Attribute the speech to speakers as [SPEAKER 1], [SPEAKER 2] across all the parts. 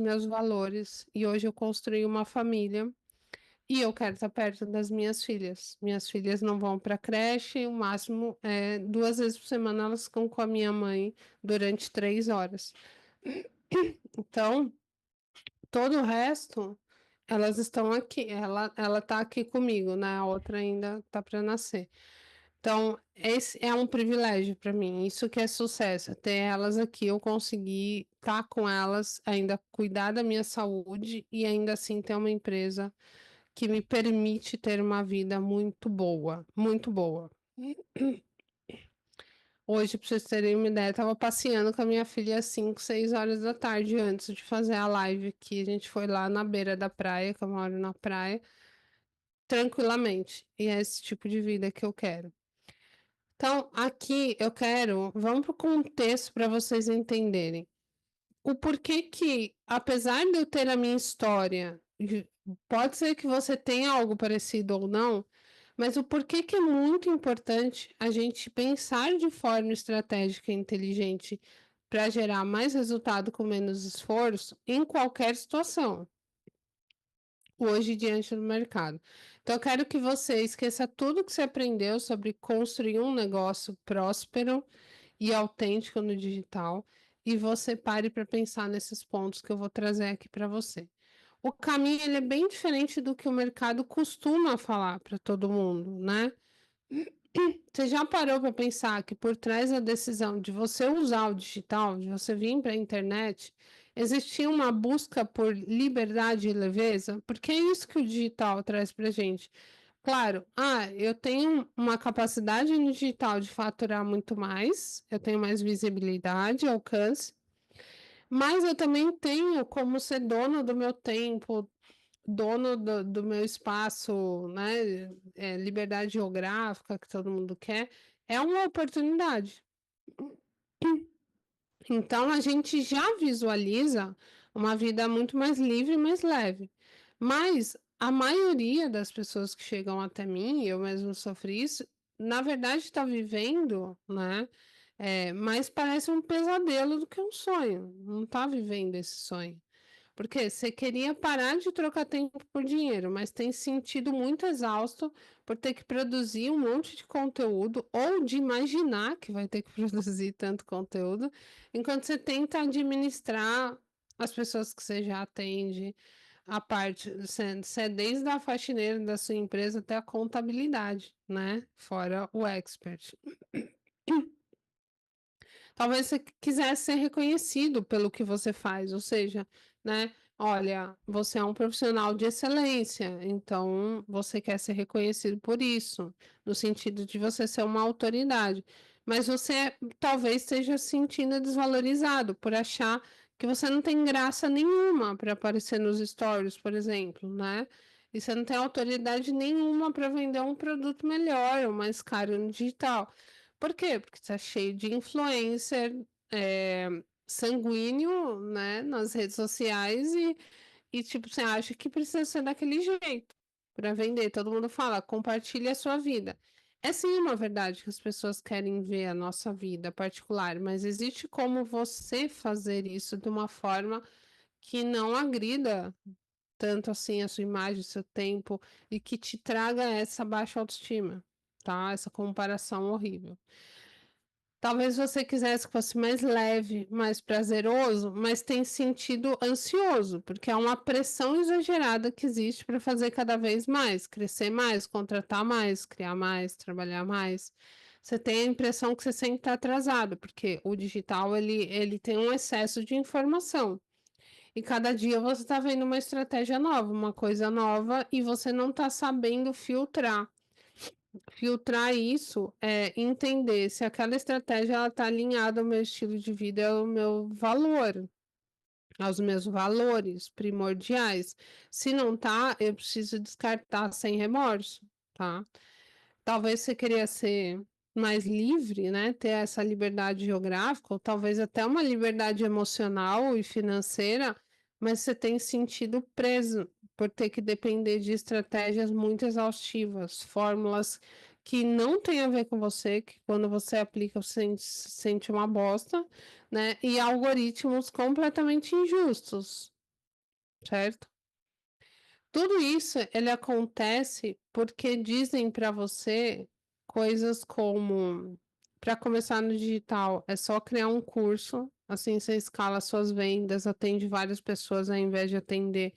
[SPEAKER 1] meus valores e hoje eu construí uma família e eu quero estar perto das minhas filhas. Minhas filhas não vão para creche, o máximo é 2 vezes por semana elas ficam com a minha mãe durante 3 horas. Então, todo o resto, elas estão aqui, ela tá aqui comigo, né, a outra ainda tá para nascer. Então, esse é um privilégio para mim, isso que é sucesso, é ter elas aqui, eu conseguir estar com elas, ainda cuidar da minha saúde e ainda assim ter uma empresa que me permite ter uma vida muito boa, muito boa. Hoje, para vocês terem uma ideia, eu estava passeando com a minha filha às 5, 6 horas da tarde antes de fazer a live aqui, a gente foi lá na beira da praia, que eu moro na praia, tranquilamente, e é esse tipo de vida que eu quero. Então, aqui eu quero vamos para o contexto para vocês entenderem. O porquê que, apesar de eu ter a minha história, pode ser que você tenha algo parecido ou não, mas o porquê que é muito importante a gente pensar de forma estratégica e inteligente para gerar mais resultado com menos esforço em qualquer situação, hoje diante do mercado. Então eu quero que você esqueça tudo que você aprendeu sobre construir um negócio próspero e autêntico no digital, e você pare para pensar nesses pontos que eu vou trazer aqui para você. O caminho ele é bem diferente do que o mercado costuma falar para todo mundo, né? Você já parou para pensar que por trás da decisão de você usar o digital, de você vir para a internet, existia uma busca por liberdade e leveza? Porque é isso que o digital traz para gente. Claro, eu tenho uma capacidade no digital de faturar muito mais, eu tenho mais visibilidade, alcance, mas eu também tenho como ser dona do meu tempo, dono do meu espaço, né, liberdade geográfica que todo mundo quer, é uma oportunidade. Então a gente já visualiza uma vida muito mais livre e mais leve. Mas a maioria das pessoas que chegam até mim, eu mesmo sofri isso, na verdade está vivendo, né? Mas parece um pesadelo do que um sonho. Não está vivendo esse sonho. Porque você queria parar de trocar tempo por dinheiro, mas tem se sentido muito exausto por ter que produzir um monte de conteúdo ou de imaginar que vai ter que produzir tanto conteúdo, enquanto você tenta administrar as pessoas que você já atende, a parte, você é desde a faxineira da sua empresa até a contabilidade, né? Fora o expert. Talvez você quisesse ser reconhecido pelo que você faz, ou seja, né, olha, você é um profissional de excelência, então você quer ser reconhecido por isso, no sentido de você ser uma autoridade. Mas você talvez esteja se sentindo desvalorizado por achar que você não tem graça nenhuma para aparecer nos stories, por exemplo, né? E você não tem autoridade nenhuma para vender um produto melhor ou mais caro no digital. Por quê? Porque está cheio de influencer, sanguíneo, né, nas redes sociais e tipo, você acha que precisa ser daquele jeito para vender. Todo mundo fala: "Compartilhe a sua vida". É sim uma verdade que as pessoas querem ver a nossa vida particular, mas existe como você fazer isso de uma forma que não agrida tanto assim a sua imagem, o seu tempo e que te traga essa baixa autoestima, tá, essa comparação horrível. Talvez você quisesse que fosse mais leve, mais prazeroso, mas tem sentido ansioso, porque é uma pressão exagerada que existe para fazer cada vez mais, crescer mais, contratar mais, criar mais, trabalhar mais. Você tem a impressão que você sempre está atrasado, porque o digital ele tem um excesso de informação. E cada dia você está vendo uma estratégia nova, uma coisa nova, e você não está sabendo filtrar. Filtrar isso é entender se aquela estratégia ela tá alinhada ao meu estilo de vida, ao meu valor, aos meus valores primordiais. Se não tá, eu preciso descartar sem remorso, tá? Talvez você queria ser mais livre, né, ter essa liberdade geográfica, ou talvez até uma liberdade emocional e financeira, mas você tem sentido preso por ter que depender de estratégias muito exaustivas, fórmulas que não têm a ver com você, que quando você aplica você sente uma bosta, né, e algoritmos completamente injustos. certo? Tudo isso ele acontece porque dizem para você coisas como, para começar no digital, é só criar um curso, assim você escala suas vendas, atende várias pessoas ao invés de atender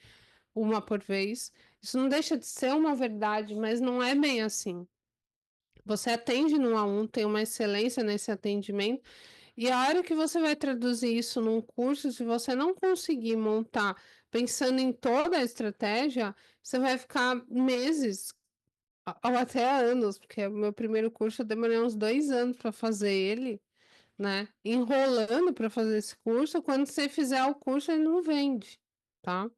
[SPEAKER 1] uma por vez. Isso não deixa de ser uma verdade, mas não é bem assim. Você atende no a um, tem uma excelência nesse atendimento, e a hora que você vai traduzir isso num curso, se você não conseguir montar pensando em toda a estratégia, você vai ficar meses ou até anos, porque o meu primeiro curso eu demorei uns 2 anos para fazer ele, né, enrolando para fazer esse curso, quando você fizer o curso ele não vende, tá.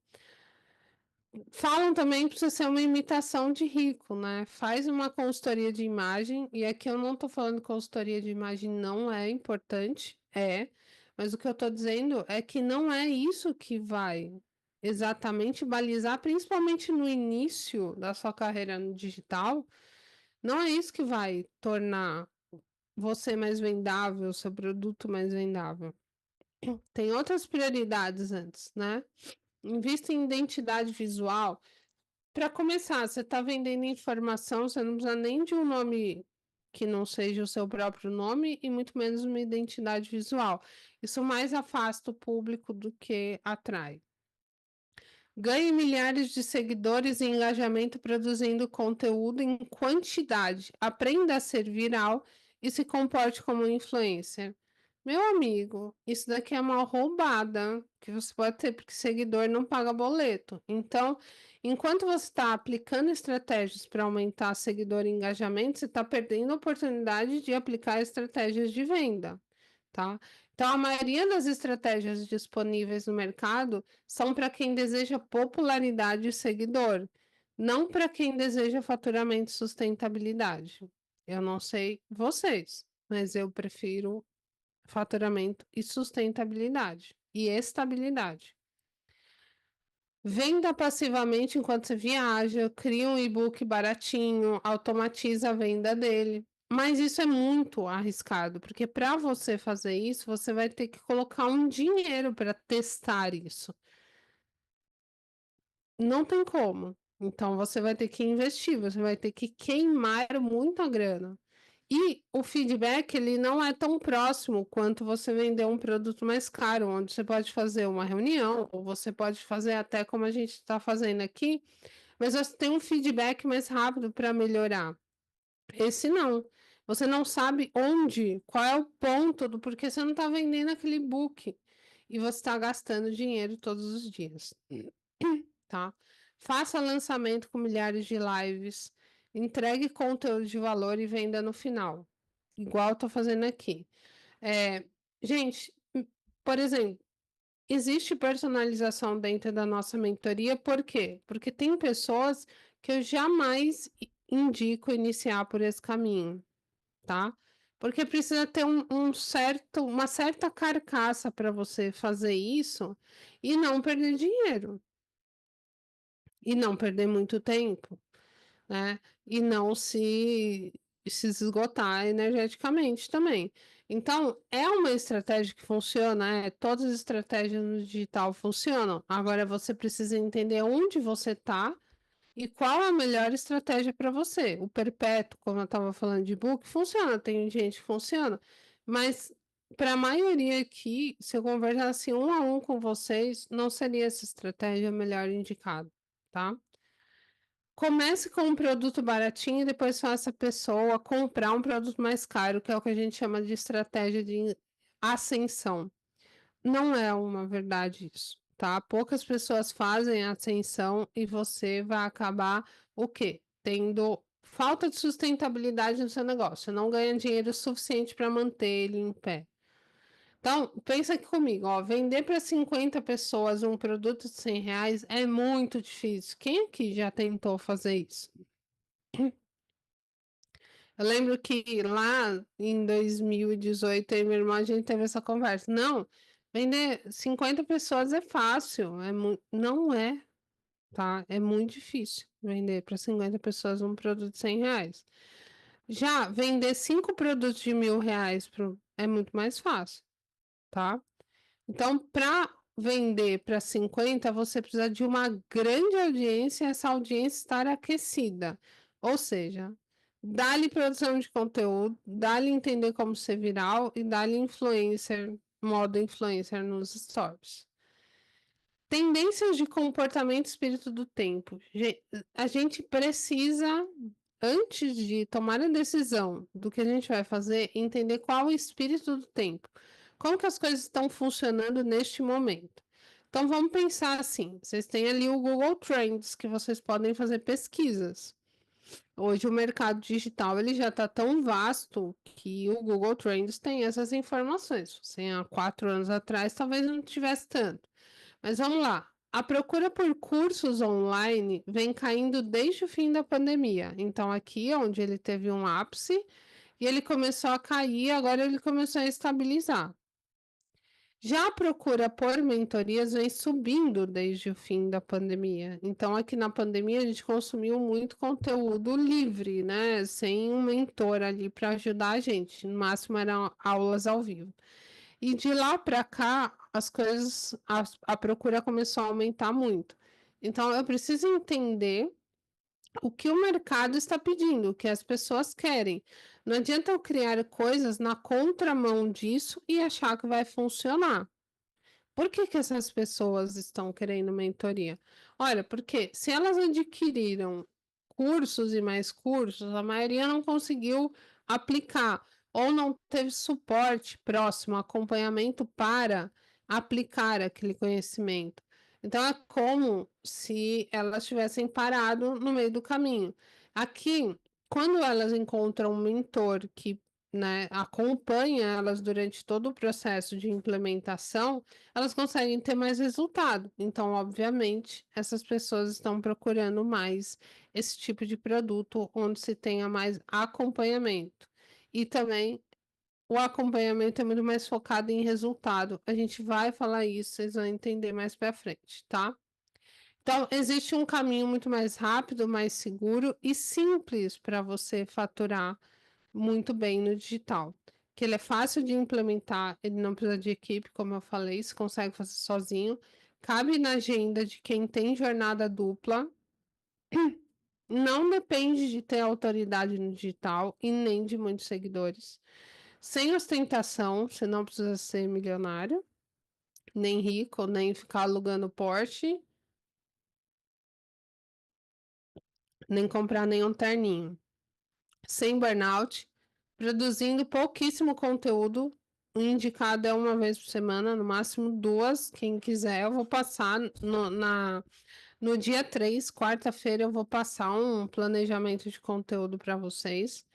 [SPEAKER 1] Falam também para você ser uma imitação de rico, né, faz uma consultoria de imagem, e aqui eu não estou falando que consultoria de imagem não é importante, é, mas o que eu estou dizendo é que não é isso que vai exatamente balizar, principalmente no início da sua carreira no digital, não é isso que vai tornar você mais vendável, seu produto mais vendável. Tem outras prioridades antes, né. Invista em identidade visual. Para começar, você está vendendo informação, você não precisa nem de um nome que não seja o seu próprio nome e muito menos uma identidade visual. Isso mais afasta o público do que atrai. Ganhe milhares de seguidores e engajamento produzindo conteúdo em quantidade. Aprenda a ser viral e se comporte como um influencer. Meu amigo, isso daqui é uma roubada que você pode ter, porque seguidor não paga boleto. Então, enquanto você está aplicando estratégias para aumentar seguidor e engajamento, você está perdendo a oportunidade de aplicar estratégias de venda, tá? Então, a maioria das estratégias disponíveis no mercado são para quem deseja popularidade e seguidor, não para quem deseja faturamento e sustentabilidade. Eu não sei vocês, mas eu prefiro faturamento e sustentabilidade e estabilidade. Venda passivamente enquanto você viaja, cria um e-book baratinho, automatiza a venda dele. Mas isso é muito arriscado, porque para você fazer isso, você vai ter que colocar um dinheiro para testar isso. Não tem como. Então você vai ter que investir, você vai ter que queimar muita grana. E o feedback ele não é tão próximo quanto você vender um produto mais caro, onde você pode fazer uma reunião, ou você pode fazer até como a gente está fazendo aqui, mas você tem um feedback mais rápido para melhorar. Esse não. Você não sabe onde, qual é o ponto do porquê você não está vendendo aquele book. E você está gastando dinheiro todos os dias. Tá? Faça lançamento com milhares de lives, entregue conteúdo de valor e venda no final, igual eu tô fazendo aqui. Gente, por exemplo, existe personalização dentro da nossa mentoria, por quê? Porque tem pessoas que eu jamais indico iniciar por esse caminho, tá? Porque precisa ter uma certa carcaça para você fazer isso e não perder dinheiro. E não perder muito tempo, né, e não se esgotar energeticamente também. Então, é uma estratégia que funciona, todas as estratégias no digital funcionam, agora você precisa entender onde você está e qual a melhor estratégia para você. O perpétuo, como eu estava falando de book, funciona, tem gente que funciona, mas para a maioria aqui, se eu conversasse um a um com vocês, não seria essa estratégia a melhor indicada, tá? Comece com um produto baratinho e depois faça a pessoa comprar um produto mais caro, que é o que a gente chama de estratégia de ascensão. Não é uma verdade isso, tá? Poucas pessoas fazem ascensão e você vai acabar o quê? Tendo falta de sustentabilidade no seu negócio, não ganha dinheiro suficiente para manter ele em pé. Então, pensa aqui comigo, ó, vender para 50 pessoas um produto de R$ 100 é muito difícil. Quem aqui já tentou fazer isso? Eu lembro que lá em 2018, eu e meu irmão, a gente teve essa conversa. Não, vender 50 pessoas é fácil, não é, tá? É muito difícil vender para 50 pessoas um produto de R$ 100. Já vender 5 produtos de R$ 1.000 é muito mais fácil, tá? Então, para vender para 50, você precisa de uma grande audiência, essa audiência estar aquecida. Ou seja, dá-lhe produção de conteúdo, dá-lhe entender como ser viral e dá-lhe influencer, modo influencer nos stories. Tendências de comportamento e espírito do tempo. A gente precisa, antes de tomar a decisão do que a gente vai fazer, entender qual é o espírito do tempo. Como que as coisas estão funcionando neste momento. Então vamos pensar assim, vocês têm ali o Google Trends, que vocês podem fazer pesquisas. Hoje o mercado digital ele já está tão vasto que o Google Trends tem essas informações. Você, há 4 anos atrás talvez não tivesse tanto. Mas vamos lá. A procura por cursos online vem caindo desde o fim da pandemia. Então, aqui é onde ele teve um ápice e ele começou a cair, agora ele começou a estabilizar. Já a procura por mentorias vem subindo desde o fim da pandemia. Então, aqui na pandemia, a gente consumiu muito conteúdo livre, né? Sem um mentor ali para ajudar a gente. No máximo, eram aulas ao vivo. E de lá para cá, as coisas, a procura começou a aumentar muito. Então, eu preciso entender o que o mercado está pedindo, o que as pessoas querem. Não adianta eu criar coisas na contramão disso e achar que vai funcionar. Por que que essas pessoas estão querendo mentoria? Olha, porque se elas adquiriram cursos e mais cursos, a maioria não conseguiu aplicar ou não teve suporte próximo, acompanhamento para aplicar aquele conhecimento. Então é como se elas tivessem parado no meio do caminho. Aqui, quando elas encontram um mentor que, né, acompanha elas durante todo o processo de implementação, elas conseguem ter mais resultado. Então, obviamente, essas pessoas estão procurando mais esse tipo de produto onde se tenha mais acompanhamento. E também o acompanhamento é muito mais focado em resultado. A gente vai falar isso, vocês vão entender mais para frente, tá? Então, existe um caminho muito mais rápido, mais seguro e simples para você faturar muito bem no digital. Que ele é fácil de implementar, ele não precisa de equipe, como eu falei, você consegue fazer sozinho. Cabe na agenda de quem tem jornada dupla. Não depende de ter autoridade no digital e nem de muitos seguidores. Sem ostentação, você não precisa ser milionário, nem rico, nem ficar alugando Porsche, nem comprar nenhum terninho. Sem burnout, produzindo pouquíssimo conteúdo. O indicado é uma vez por semana, no máximo duas. Quem quiser, eu vou passar no dia 3, quarta-feira, eu vou passar um planejamento de conteúdo para vocês.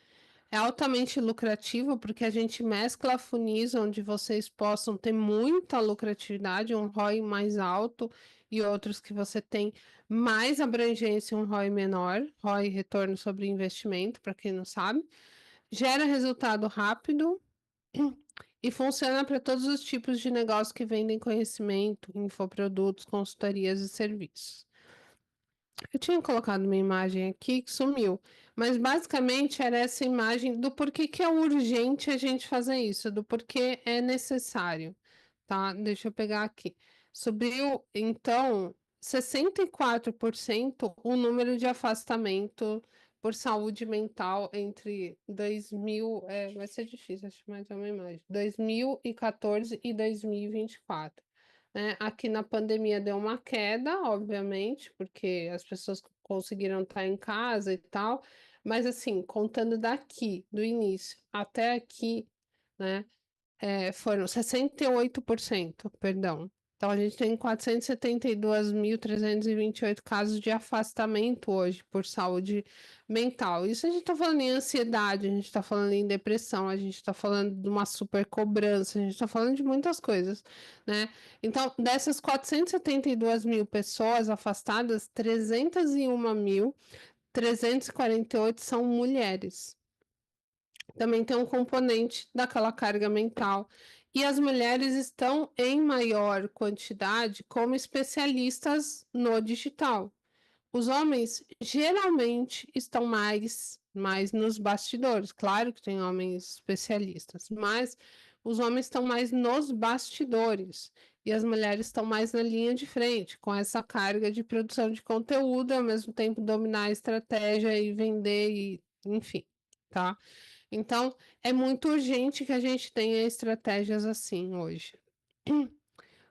[SPEAKER 1] É altamente lucrativo porque a gente mescla funis onde vocês possam ter muita lucratividade, um ROI mais alto e outros que você tem mais abrangência, um ROI menor, ROI retorno sobre investimento, para quem não sabe. Gera resultado rápido e funciona para todos os tipos de negócio que vendem conhecimento, infoprodutos, consultorias e serviços. Eu tinha colocado uma imagem aqui que sumiu, mas basicamente era essa imagem do porquê que é urgente a gente fazer isso, do porquê é necessário, tá? Deixa eu pegar aqui. Subiu, então, 64% o número de afastamento por saúde mental entre 2000, vai ser difícil, acho mais uma imagem, 2014 e 2024. Né? Aqui na pandemia deu uma queda, obviamente, porque as pessoas conseguiram estar em casa e tal, mas assim, contando daqui, do início até aqui, né, foram 68%, perdão. Então a gente tem 472.328 casos de afastamento hoje por saúde mental. Isso a gente está falando em ansiedade, a gente está falando em depressão, a gente está falando de uma super cobrança, a gente está falando de muitas coisas, né? Então, dessas 472 mil pessoas afastadas, 301.348 são mulheres. Também tem um componente daquela carga mental. E as mulheres estão em maior quantidade como especialistas no digital. Os homens geralmente estão mais nos bastidores. Claro que tem homens especialistas, mas os homens estão mais nos bastidores. e as mulheres estão mais na linha de frente, com essa carga de produção de conteúdo, ao mesmo tempo dominar a estratégia e vender e enfim, tá? Então, é muito urgente que a gente tenha estratégias assim hoje.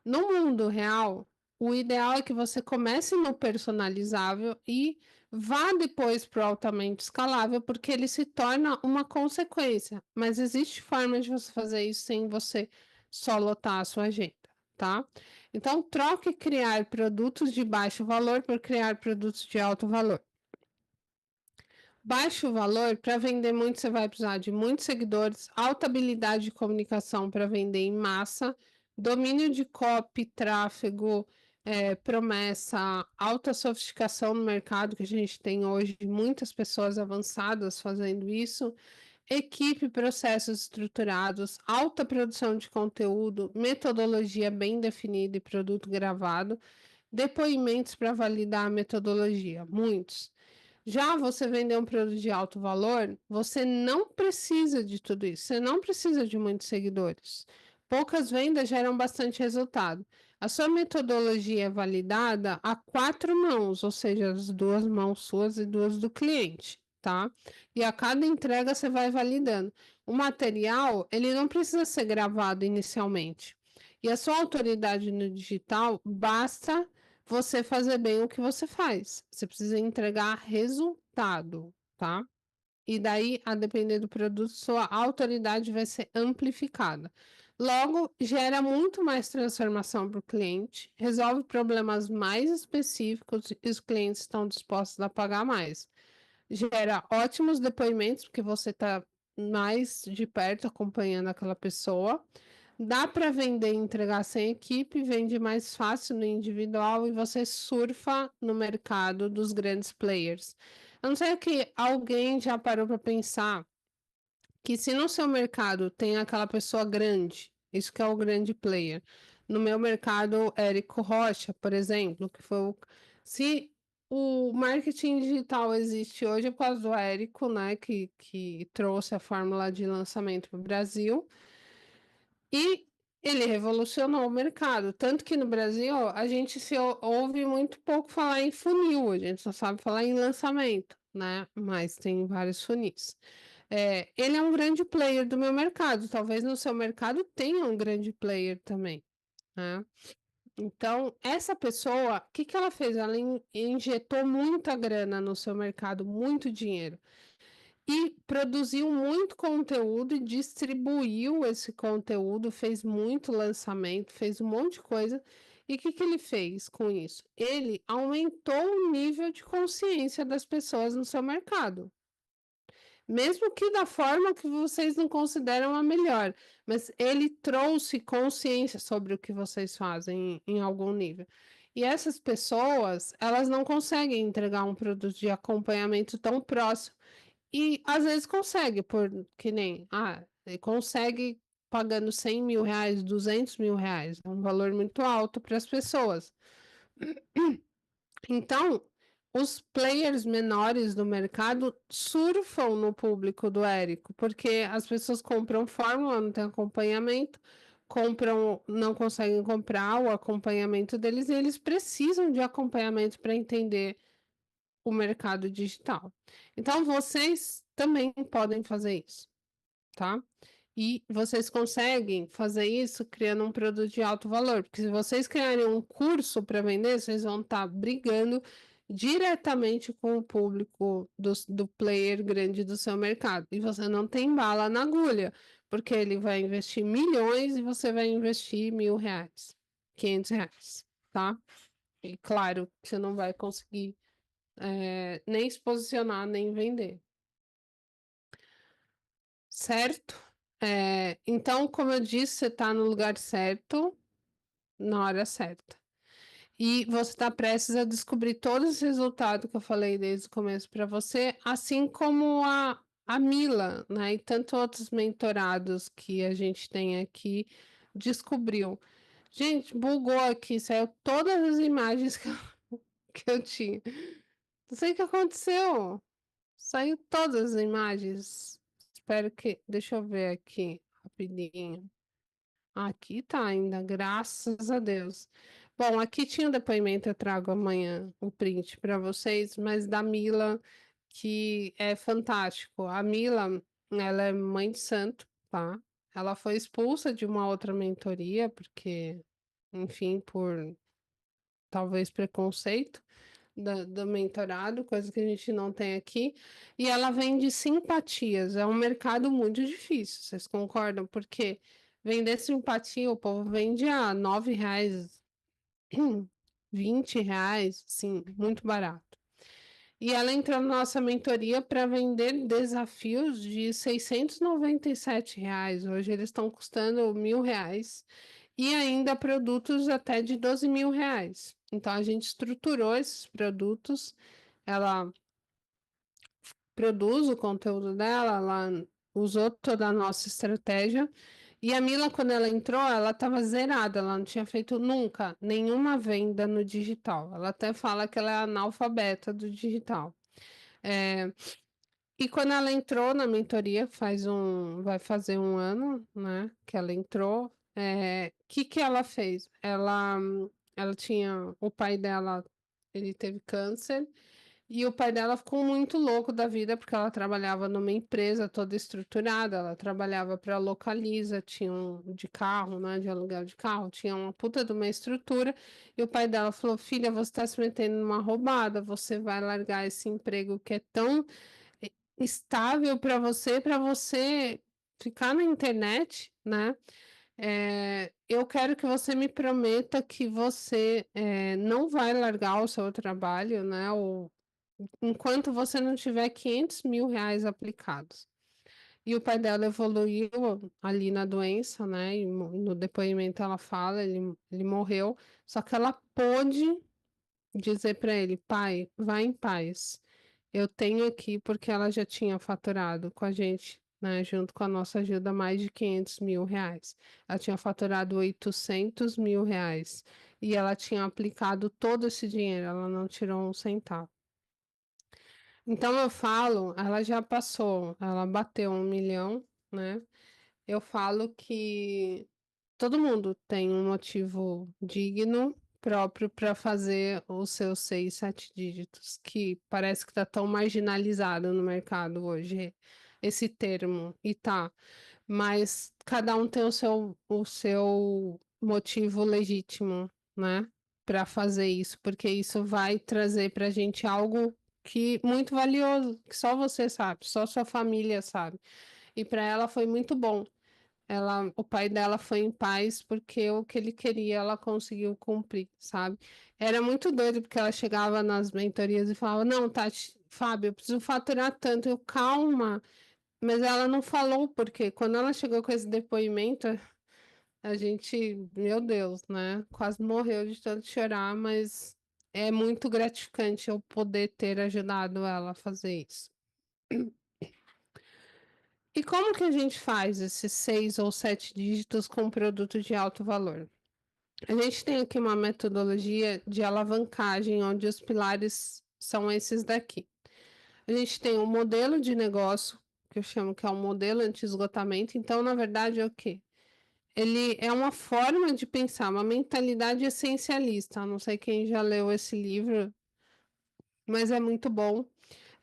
[SPEAKER 1] No mundo real, o ideal é que você comece no personalizável e vá depois para o altamente escalável, porque ele se torna uma consequência. Mas existe forma de você fazer isso sem você só lotar a sua agenda, tá? Então, troque criar produtos de baixo valor por criar produtos de alto valor. Baixo valor, para vender muito, você vai precisar de muitos seguidores, alta habilidade de comunicação para vender em massa, domínio de copy, tráfego, promessa, alta sofisticação no mercado, que a gente tem hoje muitas pessoas avançadas fazendo isso, equipe, processos estruturados, alta produção de conteúdo, metodologia bem definida e produto gravado, depoimentos para validar a metodologia, muitos. Já você vender um produto de alto valor, você não precisa de tudo isso, você não precisa de muitos seguidores. Poucas vendas geram bastante resultado. A sua metodologia é validada a 4 mãos, ou seja, as 2 mãos suas e 2 do cliente, tá? E a cada entrega você vai validando. O material, ele não precisa ser gravado inicialmente. E a sua autoridade no digital basta você fazer bem o que você faz. Você precisa entregar resultado, tá? E daí, a depender do produto, sua autoridade vai ser amplificada. Logo, gera muito mais transformação para o cliente, resolve problemas mais específicos e os clientes estão dispostos a pagar mais. Gera ótimos depoimentos, porque você está mais de perto acompanhando aquela pessoa. Dá para vender e entregar sem equipe, vende mais fácil no individual e você surfa no mercado dos grandes players. Eu não sei que alguém já parou para pensar que se no seu mercado tem aquela pessoa grande, isso que é o grande player. No meu mercado, Érico Rocha, por exemplo, que foi o... Se o marketing digital existe hoje é por causa do Érico, né, que trouxe a fórmula de lançamento para o Brasil. E ele revolucionou o mercado, tanto que no Brasil a gente se ouve muito pouco falar em funil, a gente só sabe falar em lançamento, né? Mas tem vários funis. Ele é um grande player do meu mercado, talvez no seu mercado tenha um grande player também, né? Então, essa pessoa, o que que ela fez? Ela injetou muita grana no seu mercado, muito dinheiro. E produziu muito conteúdo e distribuiu esse conteúdo, fez muito lançamento, fez um monte de coisa. E o que que ele fez com isso? Ele aumentou o nível de consciência das pessoas no seu mercado. Mesmo que da forma que vocês não consideram a melhor, mas ele trouxe consciência sobre o que vocês fazem em algum nível. E essas pessoas, elas não conseguem entregar um produto de acompanhamento tão próximo e às vezes consegue, por que nem, consegue pagando R$ 100.000, R$ 200.000, é um valor muito alto para as pessoas. Então, os players menores do mercado surfam no público do Érico, porque as pessoas compram fórmula, não tem acompanhamento, compram, não conseguem comprar o acompanhamento deles e eles precisam de acompanhamento para entender o mercado digital. Então, vocês também podem fazer isso, tá? E vocês conseguem fazer isso criando um produto de alto valor, porque se vocês criarem um curso para vender, vocês vão estar brigando diretamente com o público do player grande do seu mercado. E você não tem bala na agulha, porque ele vai investir milhões e você vai investir R$ 1.000, R$ 500, tá? E claro que você não vai conseguir nem se posicionar, nem vender. Certo? Então, como eu disse, você está no lugar certo, na hora certa. E você está prestes a descobrir todos os resultados que eu falei desde o começo para você, assim como a Mila, né? E tantos outros mentorados que a gente tem aqui descobriu. Gente, bugou aqui, saiu todas as imagens que eu tinha. Não sei o que aconteceu. Saiu todas as imagens. Espero que. Deixa eu ver aqui rapidinho. Aqui tá ainda, graças a Deus. Bom, aqui tinha um depoimento, eu trago amanhã o print para vocês, mas da Mila, que é fantástico. A Mila, ela é mãe de santo, tá? Ela foi expulsa de uma outra mentoria, porque, enfim, por talvez preconceito do mentorado, coisa que a gente não tem aqui, e ela vende simpatias. É um mercado muito difícil, vocês concordam? Porque vender simpatia, o povo vende a R$ 9, R$ 20, sim, muito barato. E ela entrou na nossa mentoria para vender desafios de R$ 697. Hoje eles estão custando R$ 1.000 e ainda produtos até de R$ 12.000. Então a gente estruturou esses produtos, ela produz o conteúdo dela, ela usou toda a nossa estratégia. E a Mila, quando ela entrou, ela estava zerada, ela não tinha feito nunca nenhuma venda no digital. Ela até fala que ela é analfabeta do digital. É, e quando ela entrou na mentoria, vai fazer um ano, né, que ela entrou, que ela fez? Ela tinha, o pai dela, ele teve câncer, e o pai dela ficou muito louco da vida, porque ela trabalhava numa empresa toda estruturada, ela trabalhava para a Localiza, tinha de carro, né, de aluguel de carro, tinha uma puta de uma estrutura, e o pai dela falou, filha, você está se metendo numa roubada, você vai largar esse emprego que é tão estável para você ficar na internet, né? Eu quero que você me prometa que você não vai largar o seu trabalho, né? Ou, enquanto você não tiver R$ 500.000 aplicados. E o pai dela evoluiu ali na doença, né? E no depoimento ela fala, ele morreu, só que ela pôde dizer para ele, pai, vá em paz. Eu tenho aqui porque ela já tinha faturado com a gente, né, junto com a nossa ajuda, mais de R$ 500.000. Ela tinha faturado R$ 800.000 e ela tinha aplicado todo esse dinheiro, ela não tirou um centavo. Então eu falo, ela já passou, ela bateu 1 milhão, né? Eu falo que todo mundo tem um motivo digno próprio para fazer os seus 6, 7 dígitos, que parece que está tão marginalizado no mercado hoje, esse termo, e tá. Mas cada um tem o seu motivo legítimo, né, para fazer isso, porque isso vai trazer para a gente algo que muito valioso, que só você sabe, só sua família sabe. E para ela foi muito bom. O pai dela foi em paz porque o que ele queria ela conseguiu cumprir, sabe? Era muito doido porque ela chegava nas mentorias e falava: Não, Tati, Fábio, eu preciso faturar tanto. Eu, calma, mas ela não falou porque quando ela chegou com esse depoimento, a gente, meu Deus, né? Quase morreu de tanto chorar, mas é muito gratificante eu poder ter ajudado ela a fazer isso. E como que a gente faz esses 6 ou 7 dígitos com um produto de alto valor? A gente tem aqui uma metodologia de alavancagem, onde os pilares são esses daqui. A gente tem um modelo de negócio, que eu chamo que é um modelo anti-esgotamento. Então, na verdade, é o quê? Ele é uma forma de pensar, uma mentalidade essencialista. Não sei quem já leu esse livro, mas é muito bom.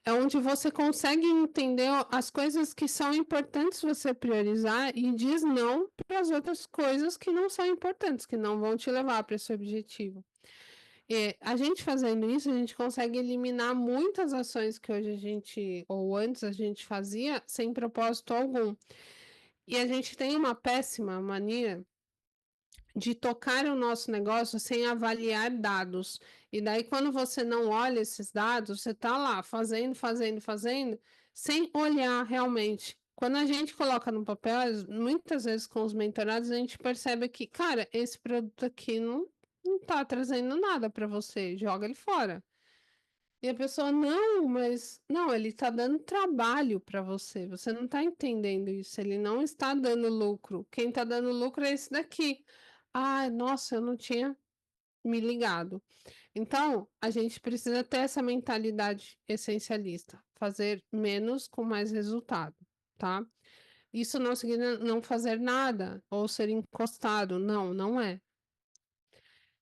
[SPEAKER 1] É onde você consegue entender as coisas que são importantes você priorizar e diz não para as outras coisas que não são importantes, que não vão te levar para esse objetivo. E a gente fazendo isso, a gente consegue eliminar muitas ações que hoje a gente, ou antes a gente fazia, sem propósito algum. E a gente tem uma péssima mania de tocar o nosso negócio sem avaliar dados. E daí, quando você não olha esses dados, você está lá fazendo, fazendo, fazendo, sem olhar realmente. Quando a gente coloca no papel, muitas vezes com os mentorados, a gente percebe que, cara, esse produto aqui não tá trazendo nada para você, joga ele fora. E a pessoa, não, mas não, ele está dando trabalho para você. Você não está entendendo isso. Ele não está dando lucro. Quem está dando lucro é esse daqui. Ah, nossa, eu não tinha me ligado. Então, a gente precisa ter essa mentalidade essencialista, fazer menos com mais resultado, tá? Isso não significa não fazer nada ou ser encostado. Não, não é.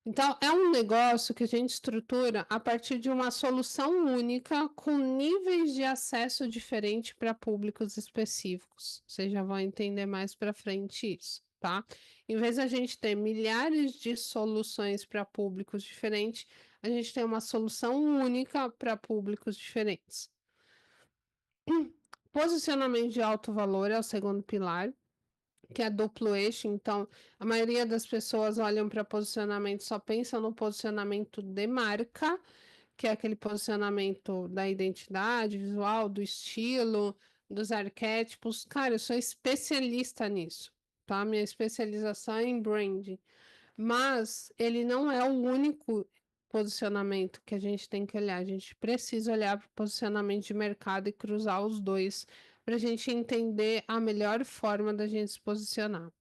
[SPEAKER 1] Então, é um negócio que a gente estrutura a partir de uma solução única com níveis de acesso diferentes para públicos específicos. Vocês já vão entender mais para frente isso, tá? Em vez de a gente ter milhares de soluções para públicos diferentes, a gente tem uma solução única para públicos diferentes. Posicionamento de alto valor é o segundo pilar, que é duplo eixo. Então, a maioria das pessoas olham para posicionamento, só pensam no posicionamento de marca, que é aquele posicionamento da identidade visual, do estilo, dos arquétipos. Cara, eu sou especialista nisso, tá? Minha especialização é em branding, mas ele não é o único posicionamento que a gente tem que olhar. A gente precisa olhar para o posicionamento de mercado e cruzar os dois para a gente entender a melhor forma da gente se posicionar.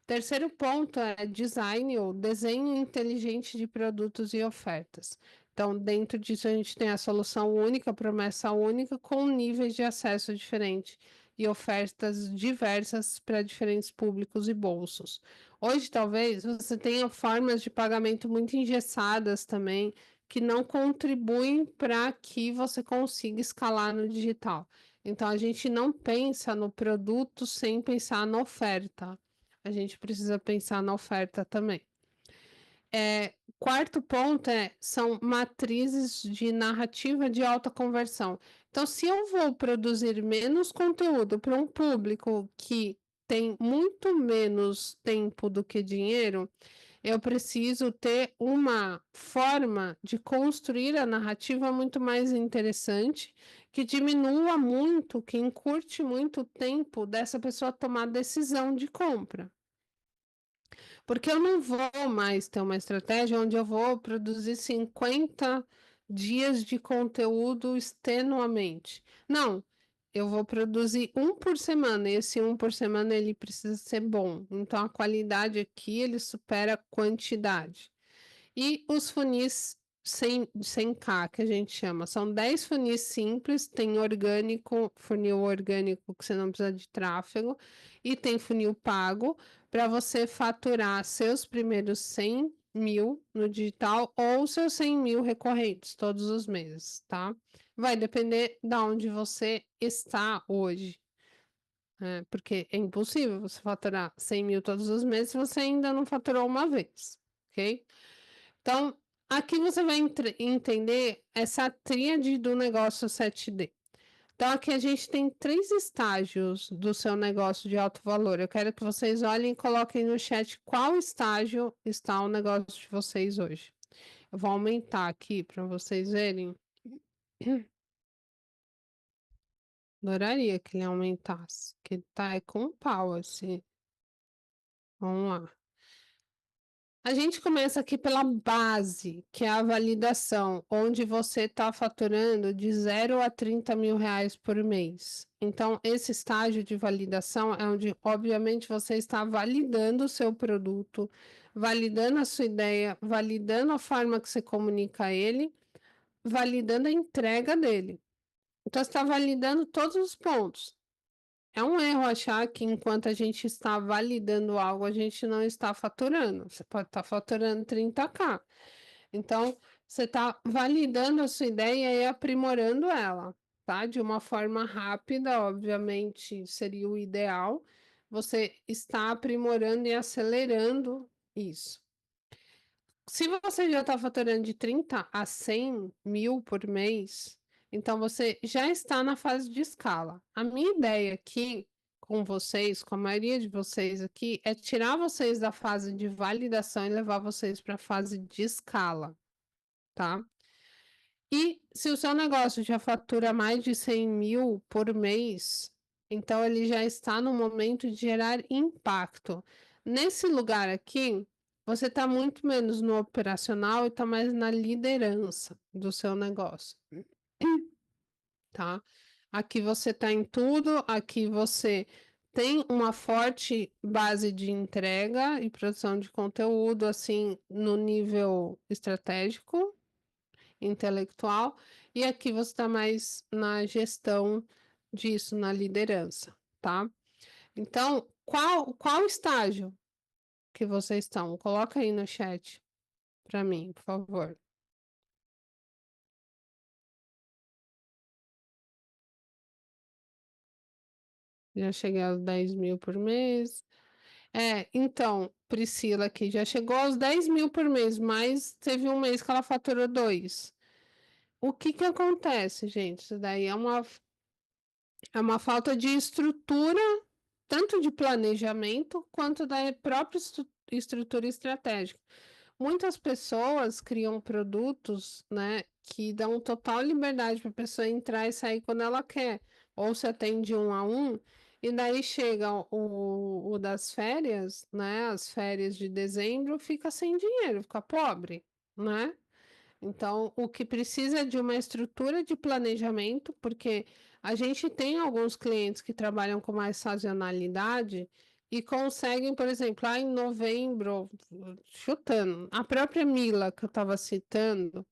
[SPEAKER 1] Terceiro ponto é design ou desenho inteligente de produtos e ofertas. Então, dentro disso, a gente tem a solução única, promessa única, com níveis de acesso diferentes e ofertas diversas para diferentes públicos e bolsos. Hoje, talvez, você tenha formas de pagamento muito engessadas também, que não contribuem para que você consiga escalar no digital. Então, a gente não pensa no produto sem pensar na oferta. A gente precisa pensar na oferta também. Quarto ponto são matrizes de narrativa de alta conversão. Então, se eu vou produzir menos conteúdo para um público que tem muito menos tempo do que dinheiro, eu preciso ter uma forma de construir a narrativa muito mais interessante, que diminua muito, que encurte muito o tempo dessa pessoa tomar decisão de compra. Porque eu não vou mais ter uma estratégia onde eu vou produzir 50 dias de conteúdo extenuamente. Não, eu vou produzir um por semana, e esse um por semana ele precisa ser bom. Então a qualidade aqui ele supera a quantidade. E os funis sem K, que a gente chama. São 10 funis simples, tem orgânico, funil orgânico que você não precisa de tráfego, e tem funil pago para você faturar seus primeiros 100 mil no digital ou seus 100 mil recorrentes todos os meses, tá? Vai depender de onde você está hoje. Porque é impossível você faturar 100 mil todos os meses se você ainda não faturou uma vez, ok? Então, aqui você vai entender essa tríade do negócio 7D. Então, aqui a gente tem 3 estágios do seu negócio de alto valor. Eu quero que vocês olhem e coloquem no chat qual estágio está o negócio de vocês hoje. Eu vou aumentar aqui para vocês verem. Adoraria que ele aumentasse, que tá com pau assim. Vamos lá. A gente começa aqui pela base, que é a validação, onde você está faturando de 0 a 30 mil reais por mês. Então, esse estágio de validação é onde, obviamente, você está validando o seu produto, validando a sua ideia, validando a forma que você comunica ele, validando a entrega dele. Então, você está validando todos os pontos. É um erro achar que enquanto a gente está validando algo, a gente não está faturando. Você pode estar faturando 30K. Então, você está validando a sua ideia e aprimorando ela, tá? De uma forma rápida, obviamente, seria o ideal. Você está aprimorando e acelerando isso. Se você já está faturando de 30 a 100 mil por mês, então você já está na fase de escala. A minha ideia aqui com vocês, com a maioria de vocês aqui, é tirar vocês da fase de validação e levar vocês para a fase de escala, tá? E se o seu negócio já fatura mais de 100 mil por mês, então ele já está no momento de gerar impacto. Nesse lugar aqui, você está muito menos no operacional e está mais na liderança do seu negócio, tá? Aqui você está em tudo, aqui você tem uma forte base de entrega e produção de conteúdo, assim, no nível estratégico, intelectual, e aqui você está mais na gestão disso, na liderança, tá? Então, qual estágio que vocês estão? Coloca aí no chat para mim, por favor. Já cheguei aos 10 mil por mês. Então, Priscila aqui já chegou aos 10 mil por mês, mas teve um mês que ela faturou 2. O que que acontece, gente? Isso daí é uma falta de estrutura, tanto de planejamento quanto da própria estrutura estratégica. Muitas pessoas criam produtos, né, que dão total liberdade para a pessoa entrar e sair quando ela quer, ou se atende um a um, e daí chega o das férias, né, as férias de dezembro, fica sem dinheiro, fica pobre, né? Então, o que precisa é de uma estrutura de planejamento, porque a gente tem alguns clientes que trabalham com mais sazonalidade e conseguem, por exemplo, lá em novembro, chutando, a própria Mila que eu estava citando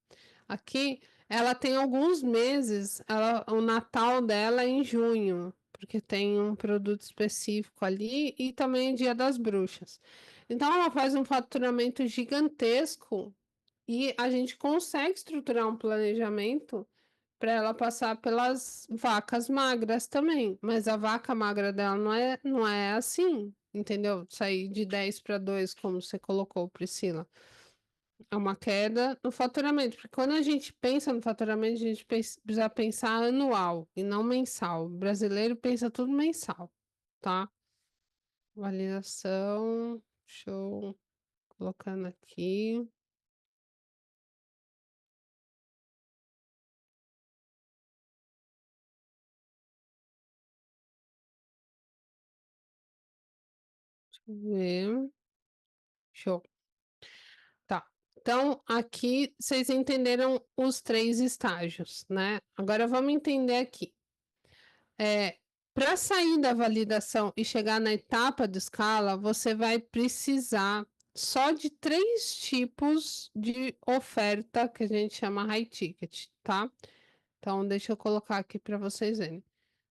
[SPEAKER 1] aqui, ela tem alguns meses, o Natal dela é em junho, porque tem um produto específico ali e também é Dia das Bruxas. Então, ela faz um faturamento gigantesco e a gente consegue estruturar um planejamento para ela passar pelas vacas magras também. Mas a vaca magra dela não é assim, entendeu? Sair de 10 para 2, como você colocou, Priscila. É uma queda no faturamento, porque quando a gente pensa no faturamento, a gente precisa pensar anual e não mensal. O brasileiro pensa tudo mensal, tá? Validação, show, colocando aqui. Deixa eu ver. Show. Tá. Então, aqui vocês entenderam os 3 estágios, né? Agora vamos entender aqui. Para sair da validação e chegar na etapa de escala, você vai precisar só de 3 tipos de oferta que a gente chama high ticket, tá? Então, deixa eu colocar aqui para vocês verem.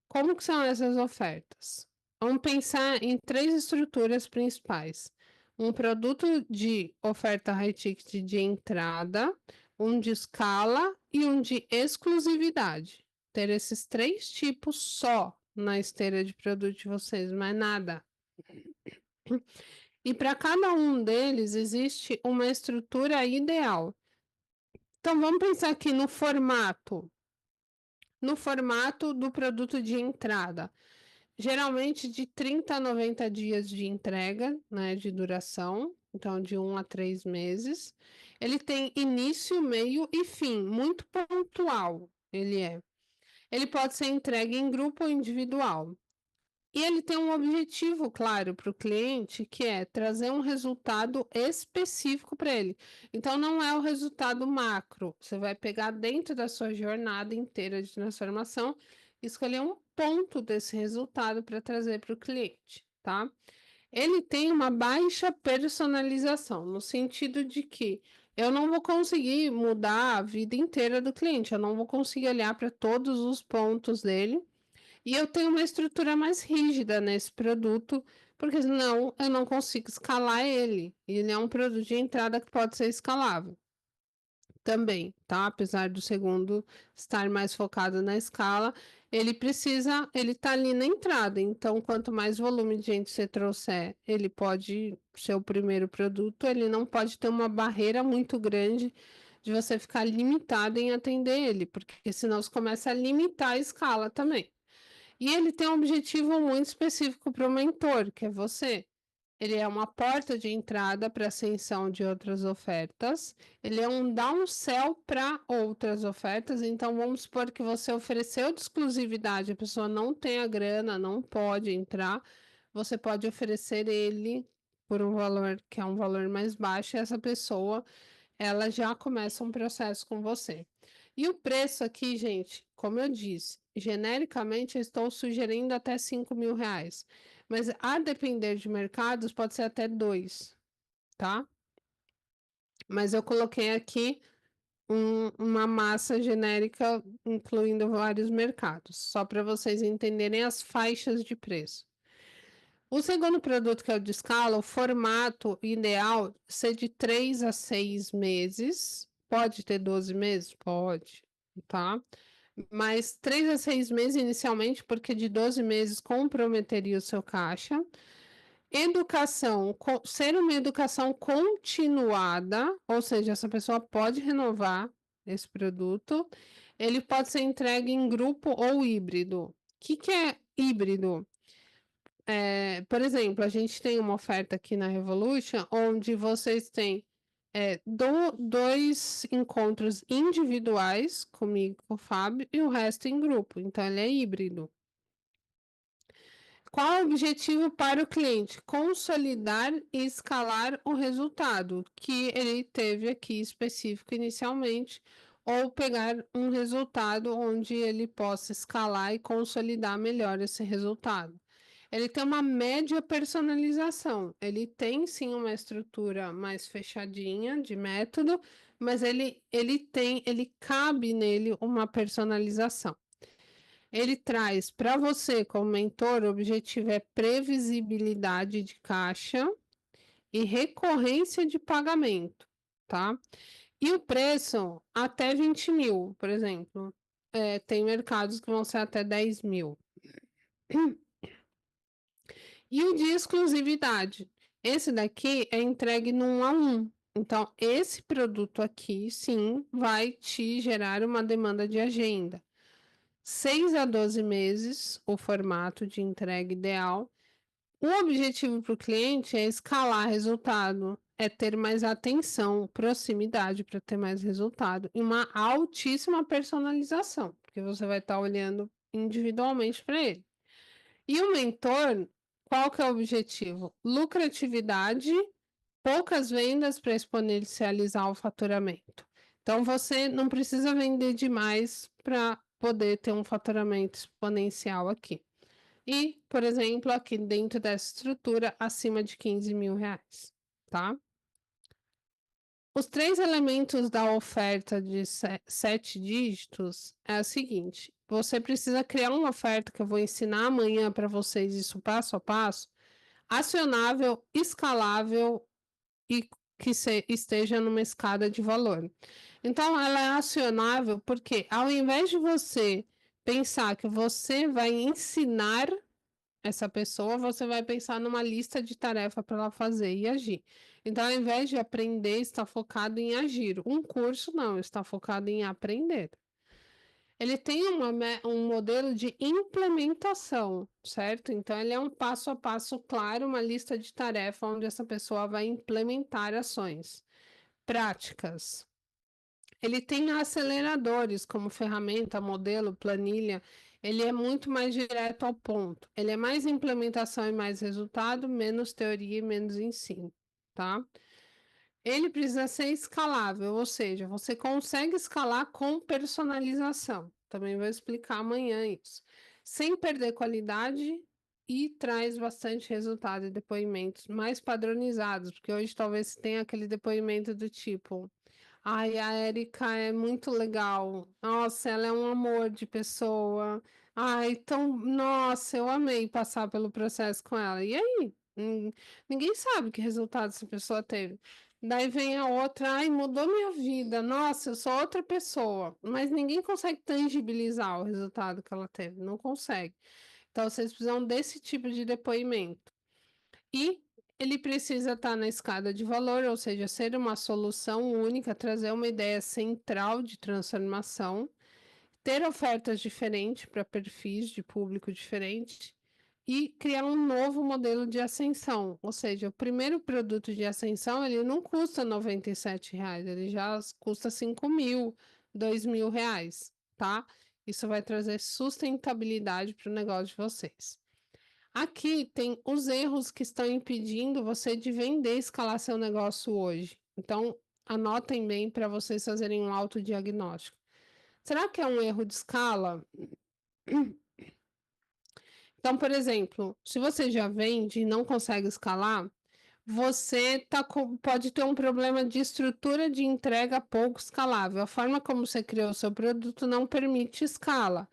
[SPEAKER 1] Como que são essas ofertas? Vamos pensar em 3 estruturas principais. Um produto de oferta high ticket de entrada, um de escala e um de exclusividade. Ter esses 3 tipos só na esteira de produto de vocês, mais nada. E para cada um deles existe uma estrutura ideal. Então vamos pensar aqui no formato do produto de entrada. Geralmente de 30 a 90 dias de entrega, né, de duração, então de 1 a 3 meses. Ele tem início, meio e fim, muito pontual ele é. Ele pode ser entregue em grupo ou individual. E ele tem um objetivo claro para o cliente, que é trazer um resultado específico para ele. Então, não é o resultado macro. Você vai pegar dentro da sua jornada inteira de transformação e escolher um ponto desse resultado para trazer para o cliente, tá? Ele tem uma baixa personalização, no sentido de que eu não vou conseguir mudar a vida inteira do cliente, eu não vou conseguir olhar para todos os pontos dele e eu tenho uma estrutura mais rígida nesse produto, porque senão eu não consigo escalar ele. Ele é um produto de entrada que pode ser escalável também, tá? Apesar do segundo estar mais focado na escala, ele tá ali na entrada. Então, quanto mais volume de gente você trouxer, ele pode ser o primeiro produto, ele não pode ter uma barreira muito grande de você ficar limitado em atender ele, porque senão você começa a limitar a escala também. E ele tem um objetivo muito específico para o mentor, que é você. Ele é uma porta de entrada para ascensão de outras ofertas. Ele é um downsell para outras ofertas. Então, vamos supor que você ofereceu de exclusividade, a pessoa não tem a grana, não pode entrar. Você pode oferecer ele por um valor que é um valor mais baixo, e essa pessoa ela já começa um processo com você. E o preço aqui, gente, como eu disse, genericamente eu estou sugerindo até 5 mil reais. Mas a depender de mercados, pode ser até 2, tá? Mas eu coloquei aqui uma massa genérica, incluindo vários mercados, só para vocês entenderem as faixas de preço. O segundo produto, que é o de escala, o formato ideal ser de 3 a 6 meses. Pode ter 12 meses? Pode, tá? Mas 3 a 6 meses inicialmente, porque de 12 meses comprometeria o seu caixa. Educação, ser uma educação continuada, ou seja, essa pessoa pode renovar esse produto. Ele pode ser entregue em grupo ou híbrido. O que que é híbrido? Por exemplo, a gente tem uma oferta aqui na Revolution, onde vocês têm, 2 encontros individuais comigo, com o Fábio, e o resto em grupo, então ele é híbrido. Qual o objetivo para o cliente? Consolidar e escalar o resultado que ele teve aqui específico inicialmente, ou pegar um resultado onde ele possa escalar e consolidar melhor esse resultado. Ele tem uma média personalização. Ele tem sim uma estrutura mais fechadinha de método, mas ele cabe nele uma personalização. Ele traz para você, como mentor, o objetivo é previsibilidade de caixa e recorrência de pagamento, tá? E o preço até 20 mil, por exemplo. Tem mercados que vão ser até 10 mil. E o de exclusividade. Esse daqui é entregue no 1 a 1. Então, esse produto aqui, sim, vai te gerar uma demanda de agenda. 6 a 12 meses, o formato de entrega ideal. O objetivo para o cliente é escalar resultado, é ter mais atenção, proximidade para ter mais resultado e uma altíssima personalização, porque você vai estar olhando individualmente para ele. E o mentor, qual que é o objetivo? Lucratividade, poucas vendas para exponencializar o faturamento. Então você não precisa vender demais para poder ter um faturamento exponencial aqui. E, por exemplo, aqui dentro dessa estrutura, acima de 15 mil reais, tá? Os 3 elementos da oferta de 7 dígitos é o seguinte: você precisa criar uma oferta que eu vou ensinar amanhã para vocês, isso passo a passo, acionável, escalável e que esteja numa escada de valor. Então, ela é acionável porque, ao invés de você pensar que você vai ensinar essa pessoa, você vai pensar numa lista de tarefa para ela fazer e agir. Então, ao invés de aprender, está focado em agir. Um curso não, está focado em aprender. Ele tem um modelo de implementação, certo? Então, ele é um passo a passo claro, uma lista de tarefa onde essa pessoa vai implementar ações práticas. Ele tem aceleradores como ferramenta, modelo, planilha. Ele é muito mais direto ao ponto. Ele é mais implementação e mais resultado, menos teoria e menos ensino, tá? Ele precisa ser escalável, ou seja, você consegue escalar com personalização. Também vou explicar amanhã isso. Sem perder qualidade e traz bastante resultado e depoimentos mais padronizados, porque hoje talvez tenha aquele depoimento do tipo: ai, a Erika é muito legal. Nossa, ela é um amor de pessoa. Ai, então, nossa, eu amei passar pelo processo com ela. E aí? Ninguém sabe que resultado essa pessoa teve. Daí vem a outra, ai, mudou minha vida. Nossa, eu sou outra pessoa. Mas ninguém consegue tangibilizar o resultado que ela teve. Não consegue. Então, vocês precisam desse tipo de depoimento. E ele precisa estar na escada de valor, ou seja, ser uma solução única, trazer uma ideia central de transformação, ter ofertas diferentes para perfis de público diferentes e criar um novo modelo de ascensão. Ou seja, o primeiro produto de ascensão ele não custa R$ 97, ele já custa 5 mil, R$ 2.000, tá? Isso vai trazer sustentabilidade para o negócio de vocês. Aqui tem os erros que estão impedindo você de vender e escalar seu negócio hoje. Então, anotem bem para vocês fazerem um autodiagnóstico. Será que é um erro de escala? Então, por exemplo, se você já vende e não consegue escalar, você pode ter um problema de estrutura de entrega pouco escalável. A forma como você criou o seu produto não permite escala.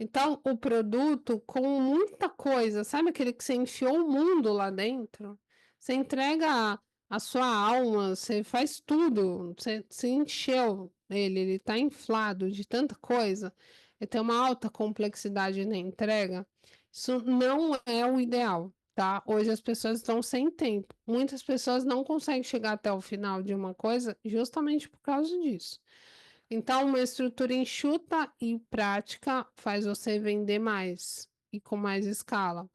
[SPEAKER 1] Então, o produto com muita coisa, sabe aquele que você enfiou o mundo lá dentro? Você entrega a sua alma, você faz tudo, você encheu ele tá inflado de tanta coisa, e tem uma alta complexidade na entrega. Isso não é o ideal, tá? Hoje as pessoas estão sem tempo. Muitas pessoas não conseguem chegar até o final de uma coisa justamente por causa disso. Então, uma estrutura enxuta e prática faz você vender mais e com mais escala.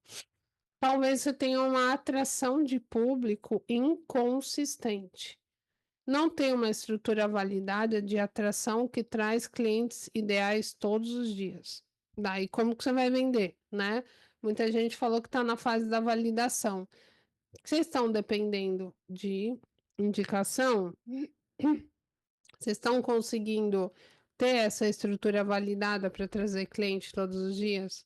[SPEAKER 1] Talvez você tenha uma atração de público inconsistente. Não tem uma estrutura validada de atração que traz clientes ideais todos os dias. Daí, como que você vai vender, né? Muita gente falou que está na fase da validação. Vocês estão dependendo de indicação? Vocês estão conseguindo ter essa estrutura validada para trazer cliente todos os dias?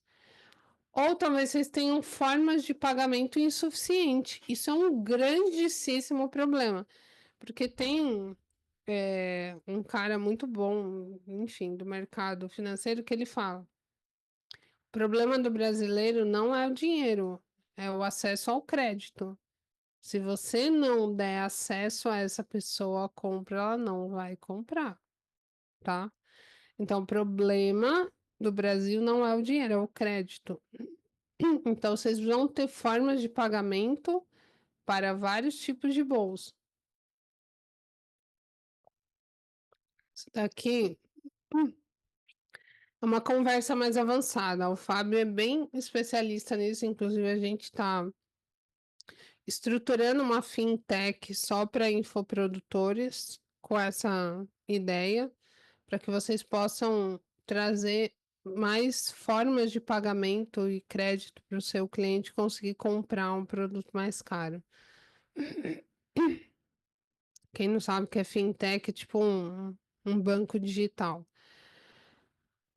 [SPEAKER 1] Ou talvez vocês tenham formas de pagamento insuficiente. Isso é um grandíssimo problema, porque tem um cara muito bom, enfim, do mercado financeiro que ele fala: o problema do brasileiro não é o dinheiro, é o acesso ao crédito. Se você não der acesso a essa pessoa à compra, ela não vai comprar, tá? Então, o problema do Brasil não é o dinheiro, é o crédito. Então, vocês vão ter formas de pagamento para vários tipos de bolsa. Isso daqui é uma conversa mais avançada. O Fábio é bem especialista nisso, inclusive a gente está estruturando uma fintech só para infoprodutores com essa ideia, para que vocês possam trazer mais formas de pagamento e crédito para o seu cliente conseguir comprar um produto mais caro. Quem não sabe o que é fintech, é tipo um banco digital.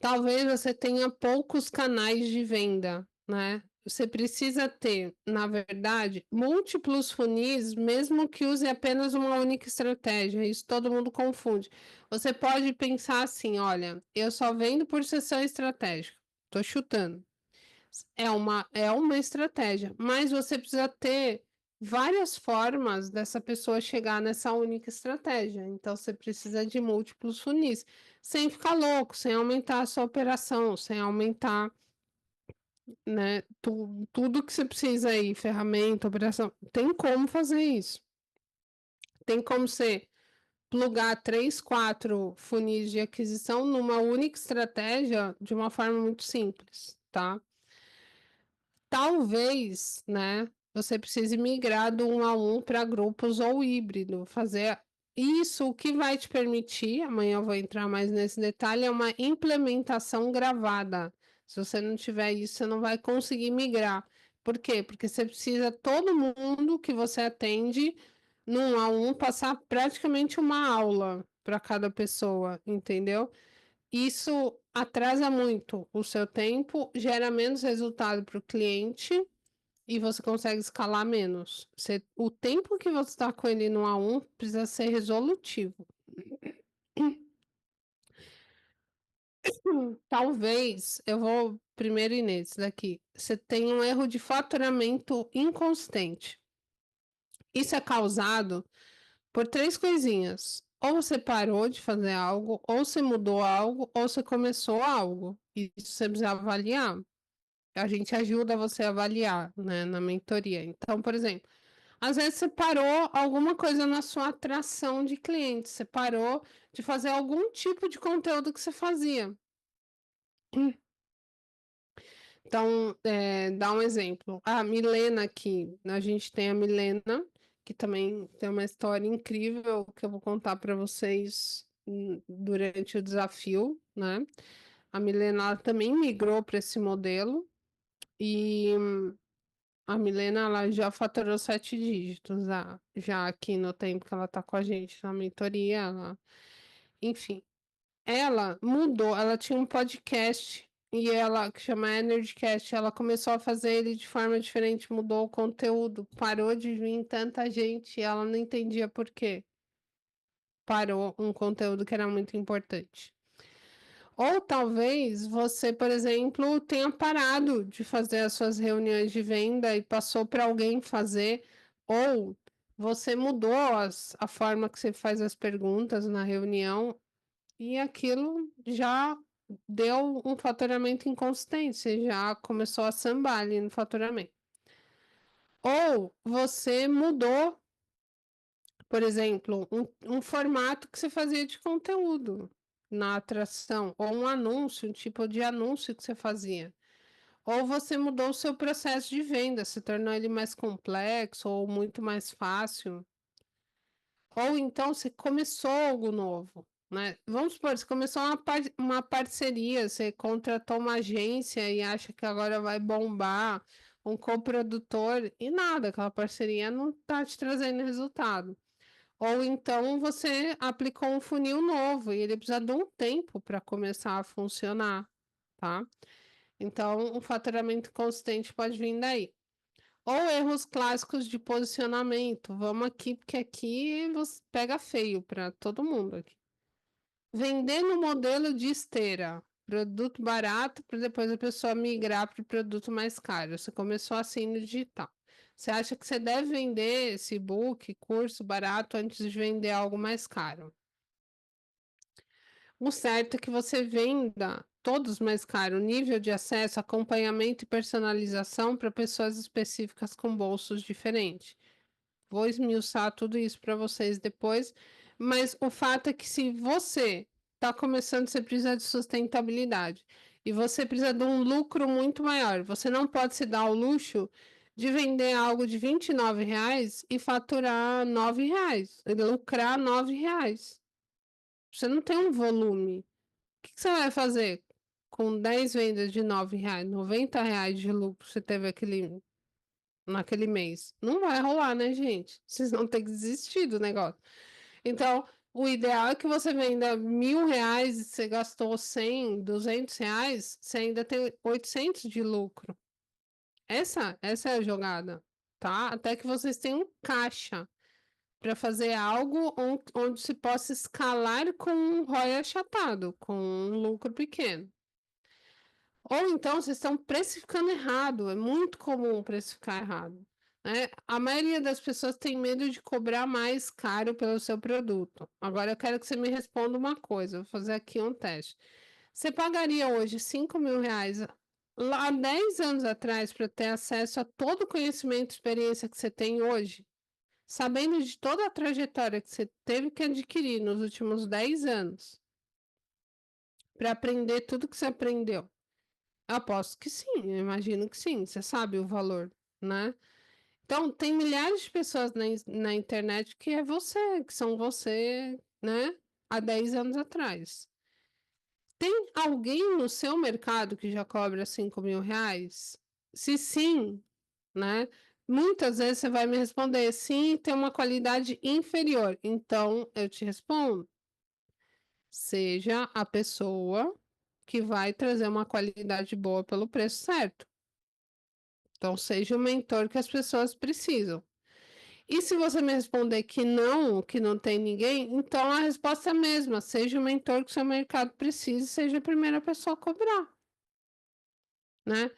[SPEAKER 1] Talvez você tenha poucos canais de venda, né? Você precisa ter, na verdade, múltiplos funis, mesmo que use apenas uma única estratégia. Isso todo mundo confunde. Você pode pensar assim: olha, eu só vendo por sessão estratégica. Tô chutando. É uma estratégia, mas você precisa ter várias formas dessa pessoa chegar nessa única estratégia. Então, você precisa de múltiplos funis, sem ficar louco, sem aumentar a sua operação, sem aumentar, né, tudo que você precisa aí, ferramenta, operação. Tem como fazer isso. Tem como você plugar 3, 4 funis de aquisição numa única estratégia de uma forma muito simples, tá? Talvez, né, você precise migrar do 1 a 1 para grupos ou híbrido, fazer isso. O que vai te permitir, amanhã eu vou entrar mais nesse detalhe, é uma implementação gravada. Se você não tiver isso, você não vai conseguir migrar. Por quê? Porque você precisa todo mundo que você atende no 1 a 1 passar praticamente uma aula para cada pessoa, entendeu? Isso atrasa muito o seu tempo, gera menos resultado para o cliente e você consegue escalar menos. O tempo que você está com ele no A1 precisa ser resolutivo. Talvez eu vou primeiro ir nesse daqui. Você tem um erro de faturamento inconsistente. Isso é causado por três coisinhas. Ou você parou de fazer algo, ou você mudou algo, ou você começou algo. Isso você precisa avaliar. A gente ajuda você a avaliar, né, na mentoria. Então, por exemplo, às vezes você parou alguma coisa na sua atração de clientes, você parou de fazer algum tipo de conteúdo que você fazia. Então, dá um exemplo. A Milena aqui, a gente tem a Milena, que também tem uma história incrível que eu vou contar para vocês durante o desafio, né? A Milena ela também migrou para esse modelo e a Milena, ela já faturou 7 dígitos, já aqui no tempo que ela tá com a gente na mentoria, enfim. Ela mudou, ela tinha um podcast e ela, que chama Energycast, ela começou a fazer ele de forma diferente, mudou o conteúdo, parou de vir tanta gente e ela não entendia por quê. Parou um conteúdo que era muito importante. Ou talvez você, por exemplo, tenha parado de fazer as suas reuniões de venda e passou para alguém fazer, ou você mudou a forma que você faz as perguntas na reunião e aquilo já deu um faturamento inconsistente, você já começou a sambar ali no faturamento. Ou você mudou, por exemplo, um formato que você fazia de conteúdo na atração, ou um anúncio, um tipo de anúncio que você fazia. Ou você mudou o seu processo de venda, se tornou ele mais complexo ou muito mais fácil. Ou então você começou algo novo, né? Vamos supor, você começou uma parceria, você contratou uma agência e acha que agora vai bombar, um coprodutor, e nada, aquela parceria não está te trazendo resultado. Ou então você aplicou um funil novo e ele precisa de um tempo para começar a funcionar, tá? Então, o faturamento consistente pode vir daí. Ou erros clássicos de posicionamento. Vamos aqui, porque aqui você pega feio para todo mundo aqui. Vender no modelo de esteira. Produto barato para depois a pessoa migrar para o produto mais caro. Você começou assim no digital. Você acha que você deve vender esse e-book, curso barato antes de vender algo mais caro? O certo é que você venda todos mais caro, nível de acesso, acompanhamento e personalização para pessoas específicas com bolsos diferentes. Vou esmiuçar tudo isso para vocês depois, mas o fato é que se você está começando, você precisa de sustentabilidade e você precisa de um lucro muito maior. Você não pode se dar ao luxo de vender algo de R$ 29 e faturar R$ 9, e lucrar R$ 9. Você não tem um volume. O que você vai fazer com 10 vendas de R$ 9, R$ 90 de lucro? Você teve naquele mês. Não vai rolar, né, gente? Vocês vão ter que desistir do negócio. Então, o ideal é que você venda R$ 1.000 e você gastou 100, R$ 200, você ainda tem 800 de lucro. Essa é a jogada, tá? Até que vocês tenham caixa para fazer algo onde se possa escalar com um ROI achatado, com um lucro pequeno. Ou então vocês estão precificando errado, é muito comum precificar errado. Né? A maioria das pessoas tem medo de cobrar mais caro pelo seu produto. Agora eu quero que você me responda uma coisa, vou fazer aqui um teste. Você pagaria hoje R$ 5.000 lá há 10 anos atrás para ter acesso a todo o conhecimento e experiência que você tem hoje? Sabendo de toda a trajetória que você teve que adquirir nos últimos 10 anos para aprender tudo que você aprendeu? Aposto que sim, eu imagino que sim, você sabe o valor, né? Então, tem milhares de pessoas na internet que é você, que são você, né? Há 10 anos atrás. Tem alguém no seu mercado que já cobra R$ 5.000? Se sim, né? Muitas vezes você vai me responder sim, tem uma qualidade inferior. Então, eu te respondo: seja a pessoa que vai trazer uma qualidade boa pelo preço certo. Então, seja o mentor que as pessoas precisam. E se você me responder que não tem ninguém, então a resposta é a mesma. Seja o mentor que o seu mercado precisa e seja a primeira pessoa a cobrar, né?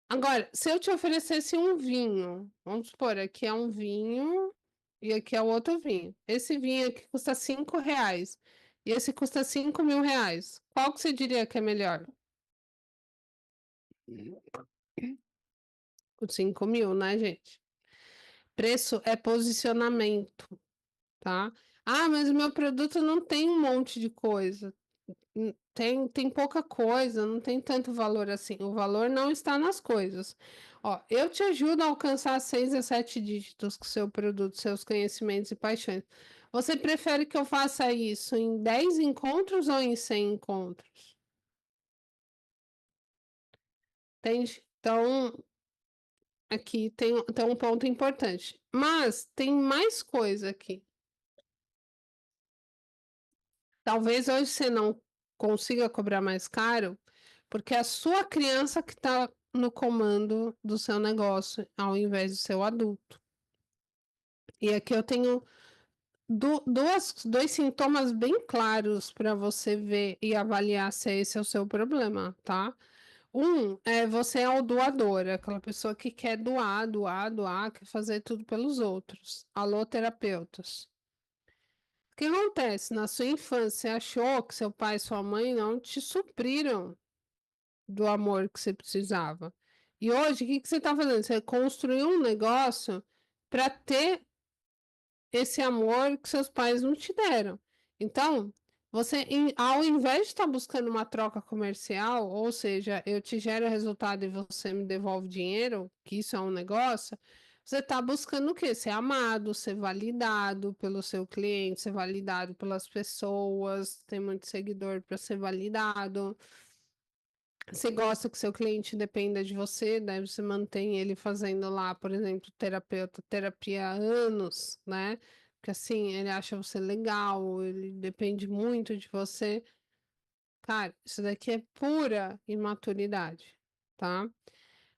[SPEAKER 1] Agora, se eu te oferecesse um vinho, vamos supor, aqui é um vinho e aqui é o outro vinho. Esse vinho aqui custa R$ 5 e esse custa R$ 5.000. Qual que você diria que é melhor? O 5.000, né, gente? Preço é posicionamento, tá? Ah, mas o meu produto não tem um monte de coisa. Tem pouca coisa, não tem tanto valor assim. O valor não está nas coisas. Ó, eu te ajudo a alcançar 6 a 7 dígitos com seu produto, seus conhecimentos e paixões. Você prefere que eu faça isso em 10 encontros ou em 100 encontros? Entende? Então, aqui tem um ponto importante. Mas tem mais coisa aqui. Talvez hoje você não consiga cobrar mais caro, porque é a sua criança que está no comando do seu negócio, ao invés do seu adulto. E aqui eu tenho dois sintomas bem claros para você ver e avaliar se esse é o seu problema, tá? Um é você é o doador, é aquela pessoa que quer doar, doar, doar, quer fazer tudo pelos outros. Alô, terapeutas. O que acontece? Na sua infância, você achou que seu pai e sua mãe não te supriram do amor que você precisava. E hoje, o que que você está fazendo? Você construiu um negócio para ter esse amor que seus pais não te deram. Então, ao invés de estar buscando uma troca comercial, ou seja, eu te gero resultado e você me devolve dinheiro, que isso é um negócio, você está buscando o quê? Ser amado, ser validado pelo seu cliente, ser validado pelas pessoas, ter muito seguidor para ser validado. Você gosta que seu cliente dependa de você, daí você mantém ele fazendo lá, por exemplo, terapia há anos, né? Porque assim, ele acha você legal, ele depende muito de você. Cara, isso daqui é pura imaturidade, tá?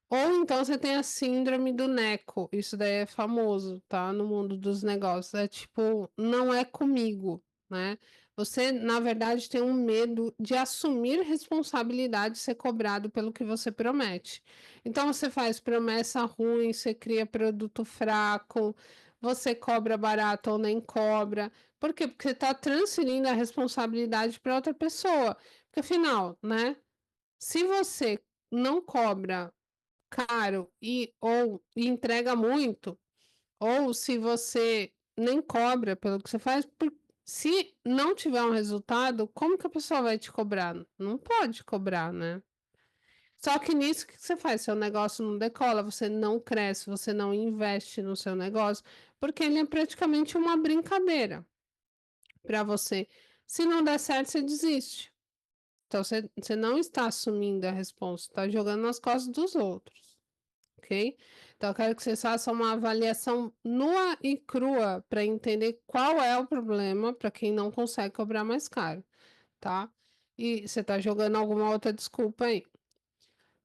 [SPEAKER 1] Ou então você tem a síndrome do Neco, isso daí é famoso, tá? No mundo dos negócios. É tipo, não é comigo, né? Você, na verdade, tem um medo de assumir responsabilidade e ser cobrado pelo que você promete. Então você faz promessa ruim, você cria produto fraco, você cobra barato ou nem cobra. Por quê? Porque você está transferindo a responsabilidade para outra pessoa. Porque afinal, né? Se você não cobra caro ou entrega muito, ou se você nem cobra pelo que você faz, se não tiver um resultado, como que a pessoa vai te cobrar? Não pode cobrar, né? Só que nisso que você faz, seu negócio não decola, você não cresce, você não investe no seu negócio, porque ele é praticamente uma brincadeira para você. Se não der certo, você desiste. Então você não está assumindo a resposta, está jogando nas costas dos outros. Ok? Então, eu quero que vocês façam uma avaliação nua e crua para entender qual é o problema para quem não consegue cobrar mais caro, tá? E você está jogando alguma outra desculpa aí.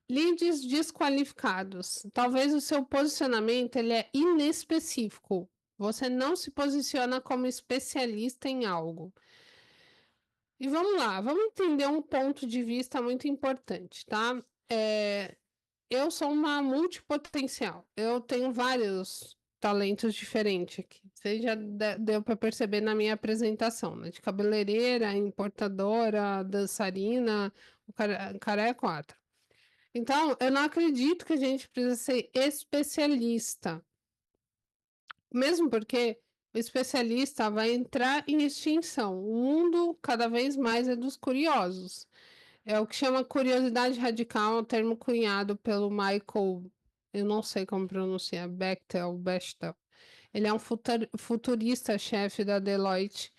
[SPEAKER 1] Leads desqualificados. Talvez o seu posicionamento ele é inespecífico. Você não se posiciona como especialista em algo. E vamos lá, vamos entender um ponto de vista muito importante, tá? Eu sou uma multipotencial. Eu tenho vários talentos diferentes aqui. Você já deu para perceber na minha apresentação, né? De cabeleireira, importadora, dançarina, o cara é quatro. Então, eu não acredito que a gente precisa ser especialista. Mesmo porque o especialista vai entrar em extinção. O mundo cada vez mais é dos curiosos. É o que chama curiosidade radical, um termo cunhado pelo Michael, eu não sei como pronunciar, Bechtel. Ele é um futurista-chefe da Deloitte.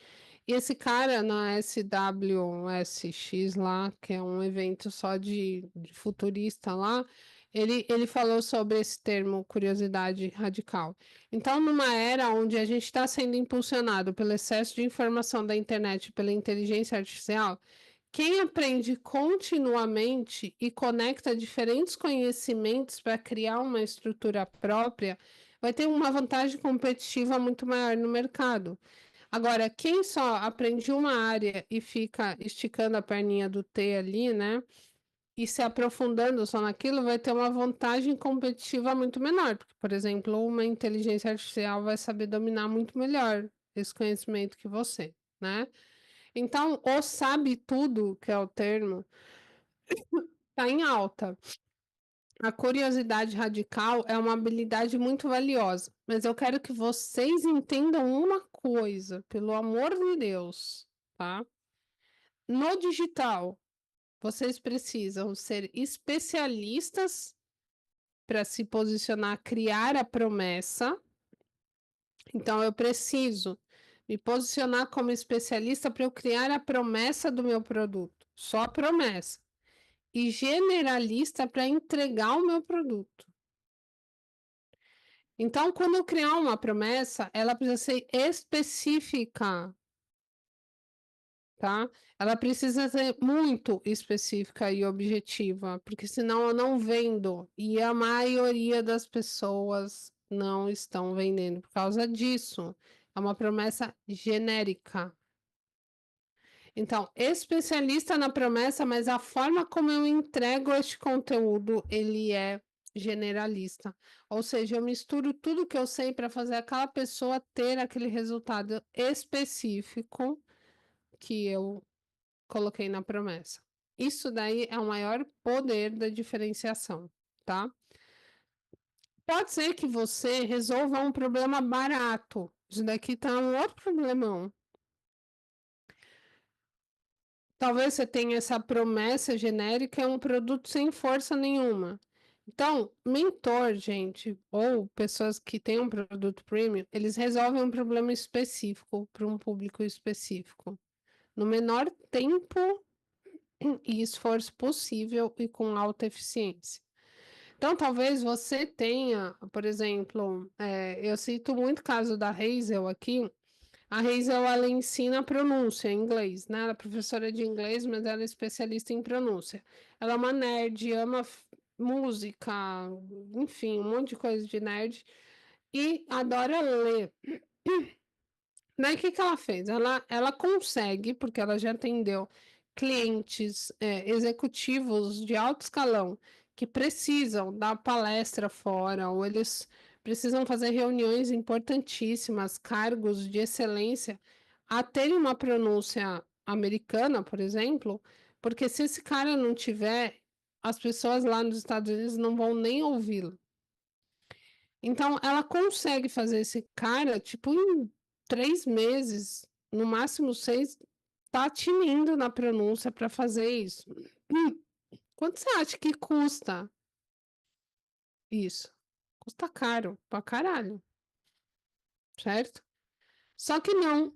[SPEAKER 1] E esse cara na SWSX lá, que é um evento só de futurista lá, ele falou sobre esse termo curiosidade radical. Então, numa era onde a gente está sendo impulsionado pelo excesso de informação da internet, pela inteligência artificial, quem aprende continuamente e conecta diferentes conhecimentos para criar uma estrutura própria vai ter uma vantagem competitiva muito maior no mercado. Agora, quem só aprende uma área e fica esticando a perninha do T ali, né? E se aprofundando só naquilo, vai ter uma vantagem competitiva muito menor. Porque, por exemplo, uma inteligência artificial vai saber dominar muito melhor esse conhecimento que você, né? Então, o sabe tudo, que é o termo, está em alta. A curiosidade radical é uma habilidade muito valiosa, mas eu quero que vocês entendam uma coisa, pelo amor de Deus, tá? No digital, vocês precisam ser especialistas para se posicionar, criar a promessa. Então, eu preciso me posicionar como especialista para eu criar a promessa do meu produto, só a promessa. E generalista para entregar o meu produto. Então, quando eu criar uma promessa, ela precisa ser específica, tá? Ela precisa ser muito específica e objetiva, porque senão eu não vendo. E a maioria das pessoas não estão vendendo por causa disso. é uma promessa genérica. Então, especialista na promessa, mas a forma como eu entrego este conteúdo, ele é generalista. Ou seja, eu misturo tudo que eu sei para fazer aquela pessoa ter aquele resultado específico que eu coloquei na promessa. Isso daí é o maior poder da diferenciação, tá? Pode ser que você resolva um problema barato. Isso daqui tá um outro problemão. Talvez você tenha essa promessa genérica, é um produto sem força nenhuma. Então, mentor, gente, ou pessoas que têm um produto premium, eles resolvem um problema específico para um público específico, no menor tempo e esforço possível e com alta eficiência. Então, talvez você tenha, por exemplo, eu cito muito o caso da Hazel aqui. A Hazel, ela ensina pronúncia em inglês, né? Ela é professora de inglês, mas ela é especialista em pronúncia. Ela é uma nerd, ama música, enfim, um monte de coisa de nerd e adora ler. Daí o que que ela fez? Ela consegue, porque ela já atendeu clientes, executivos de alto escalão que precisam dar palestra fora, ou eles precisam fazer reuniões importantíssimas, cargos de excelência, a terem uma pronúncia americana, por exemplo, porque se esse cara não tiver, as pessoas lá nos Estados Unidos não vão nem ouvi-lo. Então, ela consegue fazer esse cara, tipo, em 3 meses, no máximo 6, tá tinindo na pronúncia para fazer isso. Quanto você acha que custa isso? Custa caro pra caralho, certo? Só que não. O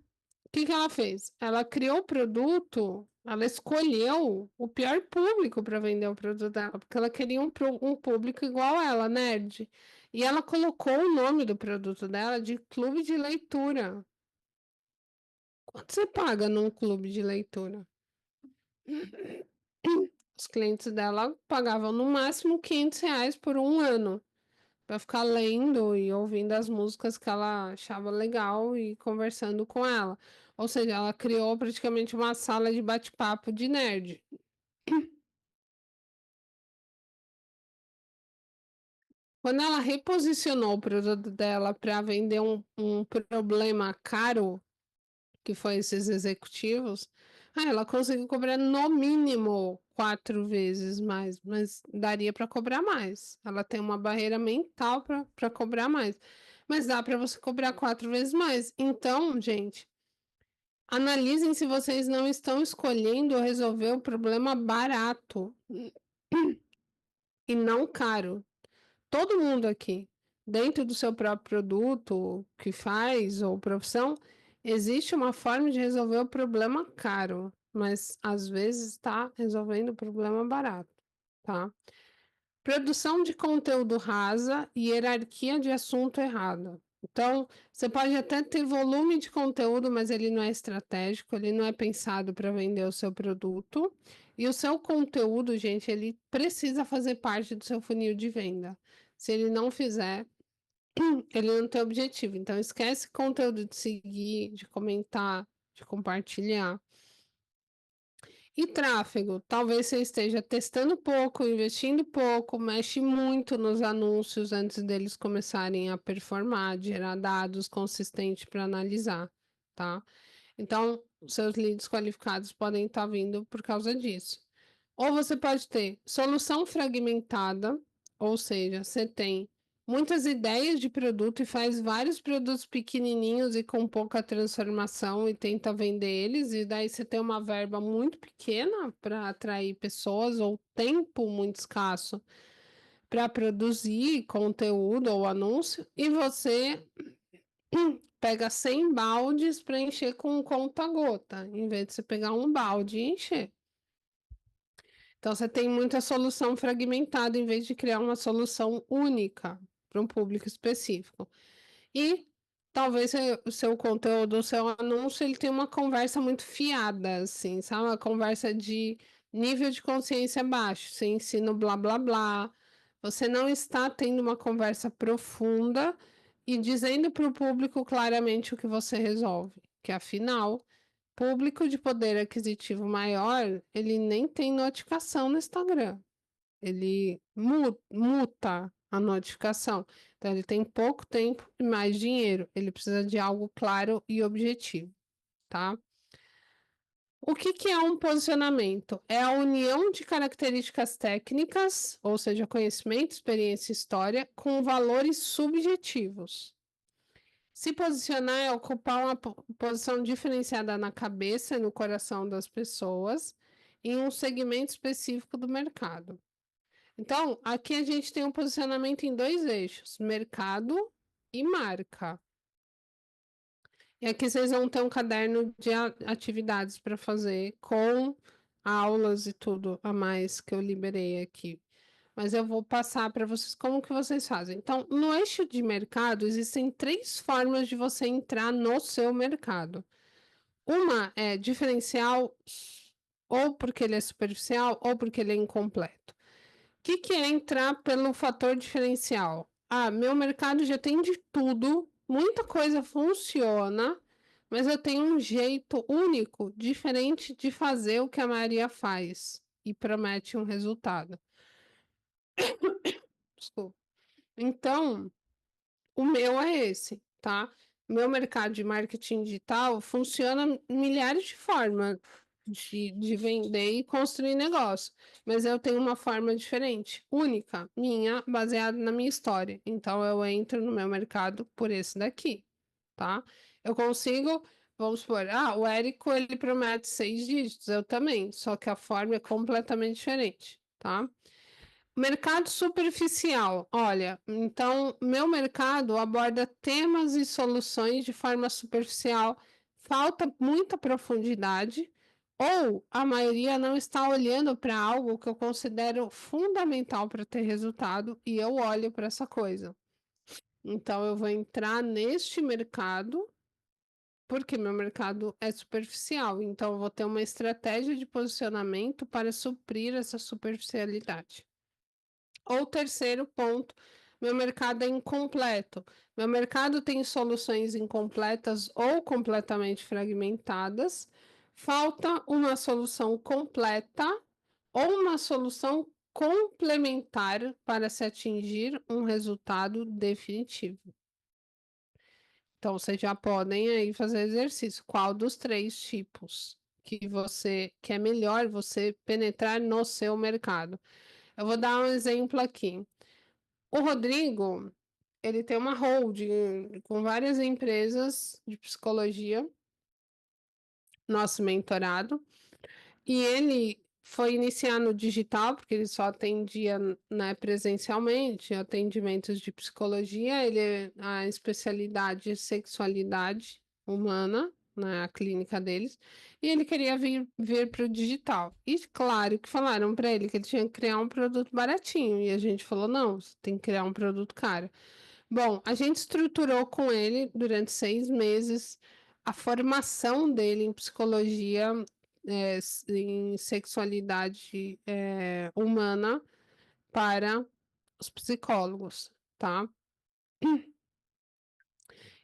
[SPEAKER 1] que que ela fez? Ela criou o produto, ela escolheu o pior público para vender o produto dela, porque ela queria um público igual a ela, nerd. E ela colocou o nome do produto dela de clube de leitura. Quanto você paga num clube de leitura? Os clientes dela pagavam no máximo R$ 500 por um ano para ficar lendo e ouvindo as músicas que ela achava legal e conversando com ela. Ou seja, ela criou praticamente uma sala de bate-papo de nerd. Quando ela reposicionou o produto dela para vender um problema caro, que foi esses executivos, ela conseguiu cobrar no mínimo 4 vezes mais, mas daria para cobrar mais. Ela tem uma barreira mental para cobrar mais, mas dá para você cobrar 4 vezes mais. Então, gente, analisem se vocês não estão escolhendo resolver o problema barato e não caro. Todo mundo aqui, dentro do seu próprio produto, que faz ou profissão, existe uma forma de resolver o problema caro, mas às vezes está resolvendo o problema barato, tá? Produção de conteúdo rasa e hierarquia de assunto errada. Então, você pode até ter volume de conteúdo, mas ele não é estratégico, ele não é pensado para vender o seu produto. E o seu conteúdo, gente, ele precisa fazer parte do seu funil de venda. Se ele não fizer, ele não tem objetivo. Então, esquece conteúdo de seguir, de comentar, de compartilhar. E tráfego, talvez você esteja testando pouco, investindo pouco, mexe muito nos anúncios antes deles começarem a performar, gerar dados consistentes para analisar, tá? Então, os seus leads qualificados podem estar vindo por causa disso. Ou você pode ter solução fragmentada, ou seja, você tem muitas ideias de produto e faz vários produtos pequenininhos e com pouca transformação e tenta vender eles, e daí você tem uma verba muito pequena para atrair pessoas ou tempo muito escasso para produzir conteúdo ou anúncio, e você pega 100 baldes para encher com conta-gota, em vez de você pegar um balde e encher. Então, você tem muita solução fragmentada em vez de criar uma solução única para um público específico. E talvez o seu conteúdo, o seu anúncio, ele tenha uma conversa muito fiada, assim, sabe? Uma conversa de nível de consciência baixo. Você ensina blá blá blá. Você não está tendo uma conversa profunda e dizendo para o público claramente o que você resolve, que afinal, público de poder aquisitivo maior, ele nem tem notificação no Instagram, ele muta a notificação. Então ele tem pouco tempo e mais dinheiro, ele precisa de algo claro e objetivo, tá? O que que é um posicionamento? É a união de características técnicas, ou seja, conhecimento, experiência e história, com valores subjetivos. Se posicionar é ocupar uma posição diferenciada na cabeça e no coração das pessoas em um segmento específico do mercado. Então, aqui a gente tem um posicionamento em dois eixos: mercado e marca. E aqui vocês vão ter um caderno de atividades para fazer com aulas e tudo a mais que eu liberei aqui. Mas eu vou passar para vocês como que vocês fazem. Então, no eixo de mercado, existem três formas de você entrar no seu mercado. Uma é diferencial, ou porque ele é superficial, ou porque ele é incompleto. O que que é entrar pelo fator diferencial? Ah, meu mercado já tem de tudo, muita coisa funciona, mas eu tenho um jeito único, diferente de fazer o que a maioria faz e promete um resultado. Desculpa. Então, o meu é esse, tá? Meu mercado de marketing digital funciona milhares de formas de vender e construir negócio, mas eu tenho uma forma diferente, única, minha, baseada na minha história. Então eu entro no meu mercado por esse daqui, tá? Eu consigo, vamos supor, o Érico ele promete 6 dígitos, eu também, só que a forma é completamente diferente, tá? Mercado superficial. Olha, então, meu mercado aborda temas e soluções de forma superficial, falta muita profundidade, ou a maioria não está olhando para algo que eu considero fundamental para ter resultado e eu olho para essa coisa. Então, eu vou entrar neste mercado porque meu mercado é superficial. Então, eu vou ter uma estratégia de posicionamento para suprir essa superficialidade. Ou terceiro ponto, meu mercado é incompleto. Meu mercado tem soluções incompletas ou completamente fragmentadas. Falta uma solução completa ou uma solução complementar para se atingir um resultado definitivo. Então, vocês já podem aí fazer exercício. Qual dos três tipos que é melhor você penetrar no seu mercado? Eu vou dar um exemplo aqui. O Rodrigo, ele tem uma holding com várias empresas de psicologia, nosso mentorado, e ele foi iniciar no digital, porque ele só atendia, né, presencialmente, atendimentos de psicologia, a especialidade é sexualidade humana, né, a clínica deles, e ele queria vir para o digital. E claro que falaram para ele que ele tinha que criar um produto baratinho, e a gente falou, não, você tem que criar um produto caro. Bom, a gente estruturou com ele durante 6 meses a formação dele em psicologia, em sexualidade, humana para os psicólogos, tá?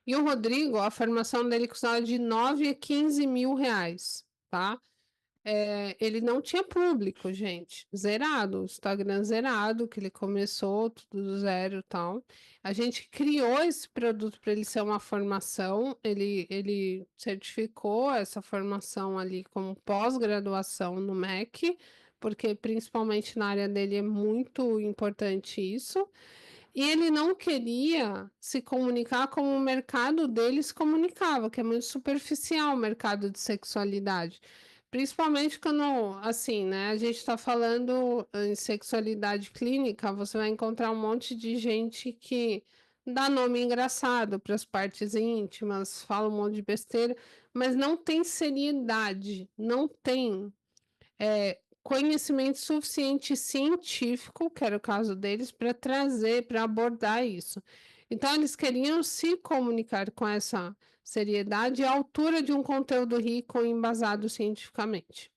[SPEAKER 1] E o Rodrigo, a formação dele custava de 9 a 15 mil reais, tá? Ele não tinha público, gente. Zerado, o Instagram zerado, que ele começou tudo do zero e tal. A gente criou esse produto para ele ser uma formação. Ele certificou essa formação ali como pós-graduação no MEC, porque principalmente na área dele é muito importante isso. E ele não queria se comunicar como o mercado dele se comunicava, que é muito superficial o mercado de sexualidade. Principalmente quando, assim, né, a gente está falando em sexualidade clínica, você vai encontrar um monte de gente que dá nome engraçado para as partes íntimas, fala um monte de besteira, mas não tem seriedade, não tem conhecimento suficiente científico, que era o caso deles, para trazer, para abordar isso. Então, eles queriam se comunicar com essa seriedade e altura de um conteúdo rico e embasado cientificamente.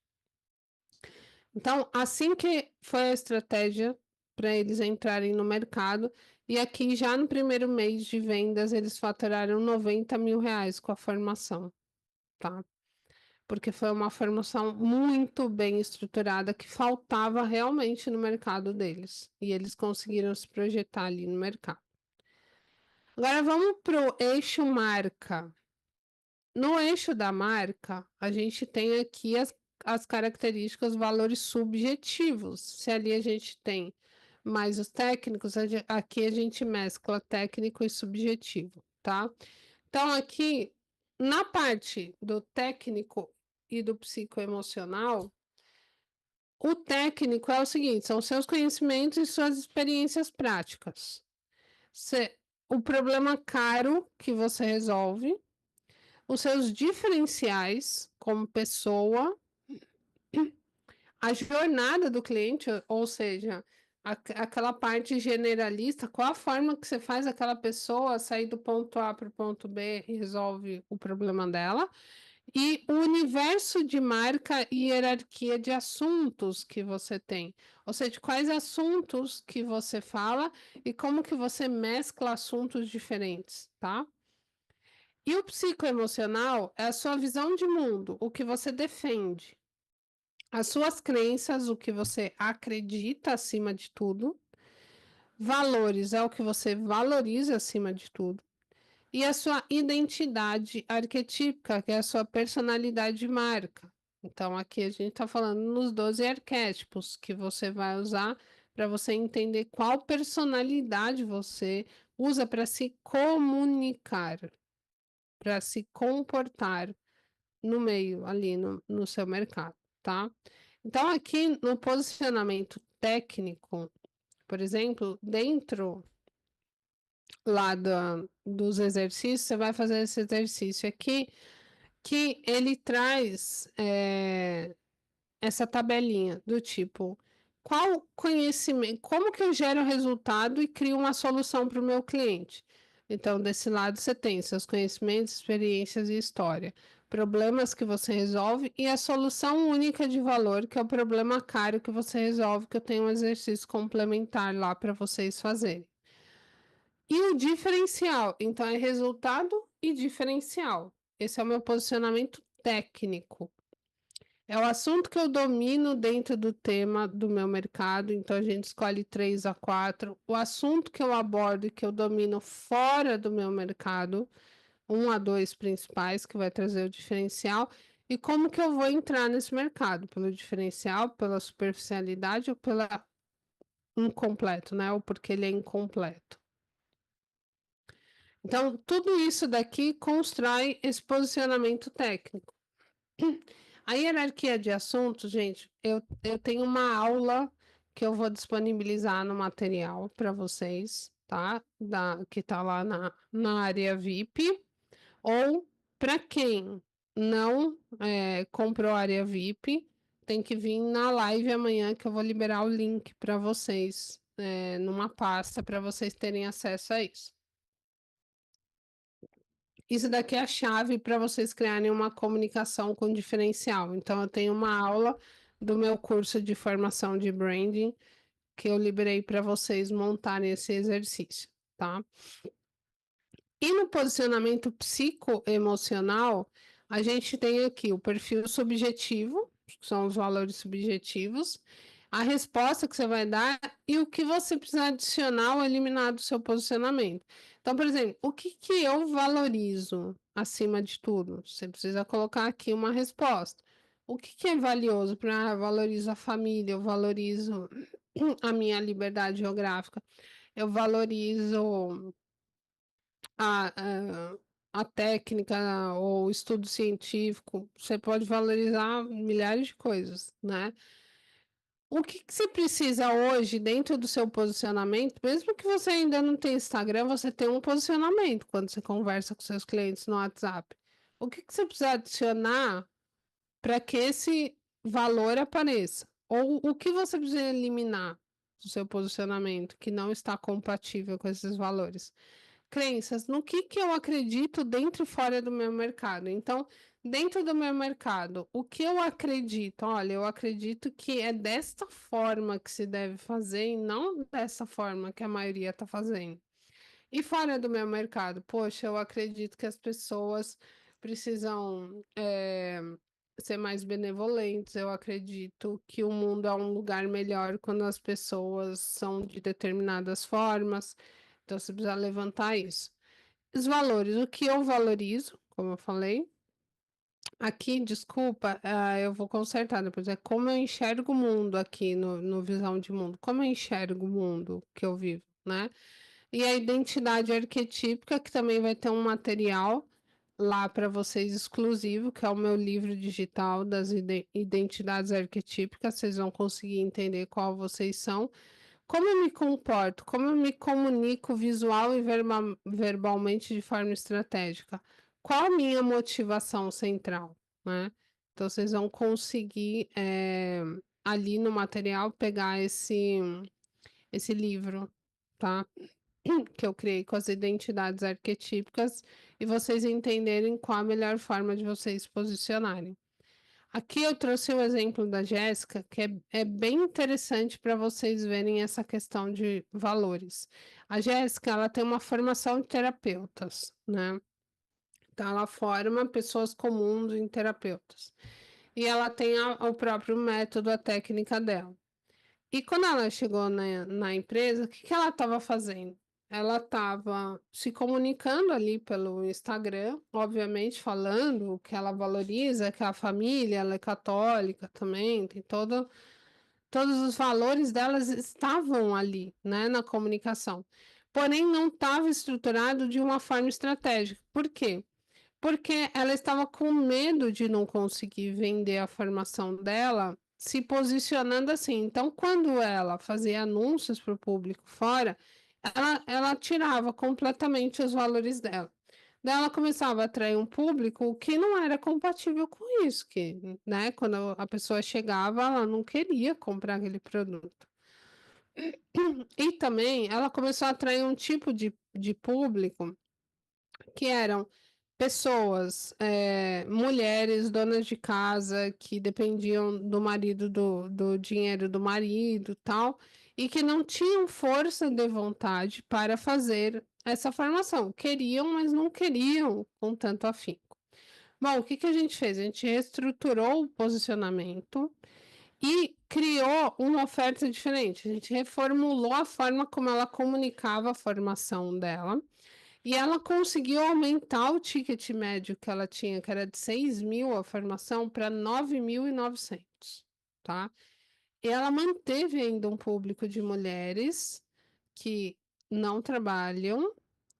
[SPEAKER 1] Então, assim que foi a estratégia para eles entrarem no mercado, E aqui, já no primeiro mês de vendas, eles faturaram R$ 90.000 com a formação, tá? Porque foi uma formação muito bem estruturada que faltava realmente no mercado deles. E eles conseguiram se projetar ali no mercado. Agora vamos para o eixo marca. No eixo da marca, a gente tem aqui as características, valores subjetivos. Se ali a gente tem mais os técnicos, aqui a gente mescla técnico e subjetivo, tá? Então, aqui, na parte do técnico e do psicoemocional, o técnico é o seguinte: são seus conhecimentos e suas experiências práticas. Se- o problema caro que você resolve, os seus diferenciais como pessoa, a jornada do cliente, ou seja, aquela parte generalista, qual a forma que você faz aquela pessoa sair do ponto A para o ponto B e resolve o problema dela, e o universo de marca e hierarquia de assuntos que você tem, ou seja, quais assuntos que você fala e como que você mescla assuntos diferentes, tá? E o psicoemocional é a sua visão de mundo, o que você defende, as suas crenças, o que você acredita acima de tudo, valores é o que você valoriza acima de tudo, e a sua identidade arquetípica, que é a sua personalidade de marca. Então, aqui a gente está falando nos 12 arquétipos que você vai usar para você entender qual personalidade você usa para se comunicar, para se comportar no meio, ali no seu mercado, tá? Então, aqui no posicionamento técnico, por exemplo, dentro lá dos exercícios, você vai fazer esse exercício aqui, que ele traz essa tabelinha do tipo, qual conhecimento, como que eu gero resultado e crio uma solução para o meu cliente? Então, desse lado você tem seus conhecimentos, experiências e história, problemas que você resolve e a solução única de valor, que é o problema caro que você resolve, que eu tenho um exercício complementar lá para vocês fazerem. E o diferencial, então é resultado e diferencial. Esse é o meu posicionamento técnico. É o assunto que eu domino dentro do tema do meu mercado, então a gente escolhe 3 a 4. O assunto que eu abordo e que eu domino fora do meu mercado, 1 a 2 principais, que vai trazer o diferencial. E como que eu vou entrar nesse mercado? Pelo diferencial, pela superficialidade ou pela incompleto, né? Ou porque ele é incompleto. Então, tudo isso daqui constrói esse posicionamento técnico. A hierarquia de assuntos, gente, eu tenho uma aula que eu vou disponibilizar no material para vocês, tá? Que tá lá na área VIP. Ou para quem não comprou a área VIP, tem que vir na live amanhã que eu vou liberar o link para vocês, numa pasta para vocês terem acesso a isso. Isso daqui é a chave para vocês criarem uma comunicação com diferencial. Então, eu tenho uma aula do meu curso de formação de branding que eu liberei para vocês montarem esse exercício, tá? E no posicionamento psicoemocional, a gente tem aqui o perfil subjetivo, que são os valores subjetivos, a resposta que você vai dar e o que você precisa adicionar ou eliminar do seu posicionamento. Então, por exemplo, o que que eu valorizo acima de tudo? Você precisa colocar aqui uma resposta. O que que é valioso para eu valorizo a família, eu valorizo a minha liberdade geográfica, eu valorizo a, a técnica ou o estudo científico, você pode valorizar milhares de coisas, né? O que que você precisa hoje dentro do seu posicionamento, mesmo que você ainda não tenha Instagram, você tem um posicionamento quando você conversa com seus clientes no WhatsApp. O que que você precisa adicionar para que esse valor apareça? Ou o que você precisa eliminar do seu posicionamento que não está compatível com esses valores? Crenças, no que eu acredito dentro e fora do meu mercado. Então, Dentro do meu mercado, o que eu acredito? Olha, eu acredito que é desta forma que se deve fazer e não dessa forma que a maioria está fazendo. E fora do meu mercado, poxa, eu acredito que as pessoas precisam, ser mais benevolentes. Eu acredito que o mundo é um lugar melhor quando as pessoas são de determinadas formas. Então, você precisa levantar isso. Os valores, o que eu valorizo, como eu falei. Aqui, desculpa, eu vou consertar depois. É como eu enxergo o mundo aqui no Visão de Mundo. Como eu enxergo o mundo que eu vivo, né? E a identidade arquetípica, que também vai ter um material lá para vocês exclusivo, que é o meu livro digital das identidades arquetípicas. Vocês vão conseguir entender qual vocês são. Como eu me comporto, como eu me comunico visual e verbalmente de forma estratégica? Qual a minha motivação central, né? Então vocês vão conseguir, ali no material pegar esse livro, tá? Que eu criei com as identidades arquetípicas e vocês entenderem qual a melhor forma de vocês se posicionarem. Aqui eu trouxe o exemplo da Jéssica, que é bem interessante para vocês verem essa questão de valores. A Jéssica, ela tem uma formação de terapeutas, né? Então, ela forma pessoas comuns em terapeutas. E ela tem o próprio método, a técnica dela. E quando ela chegou na empresa, o que que ela estava fazendo? Ela estava se comunicando ali pelo Instagram, obviamente falando o que ela valoriza, que é a família, ela é católica também, tem todos os valores delas estavam ali, né, na comunicação. Porém, não estava estruturado de uma forma estratégica. Por quê? Porque ela estava com medo de não conseguir vender a formação dela, se posicionando assim. Então, quando ela fazia anúncios para o público fora, ela tirava completamente os valores dela. Daí ela começava a atrair um público que não era compatível com isso, que, né, quando a pessoa chegava, ela não queria comprar aquele produto. E também ela começou a atrair um tipo de público que eram pessoas, mulheres, donas de casa, que dependiam do marido, do dinheiro do marido, tal, e que não tinham força de vontade para fazer essa formação. Queriam, mas não queriam com tanto afinco. Bom, o que que a gente fez? A gente reestruturou o posicionamento e criou uma oferta diferente. A gente reformulou a forma como ela comunicava a formação dela e ela conseguiu aumentar o ticket médio que ela tinha, que era de 6.000 a formação, para 9.900, tá? E ela manteve ainda um público de mulheres que não trabalham,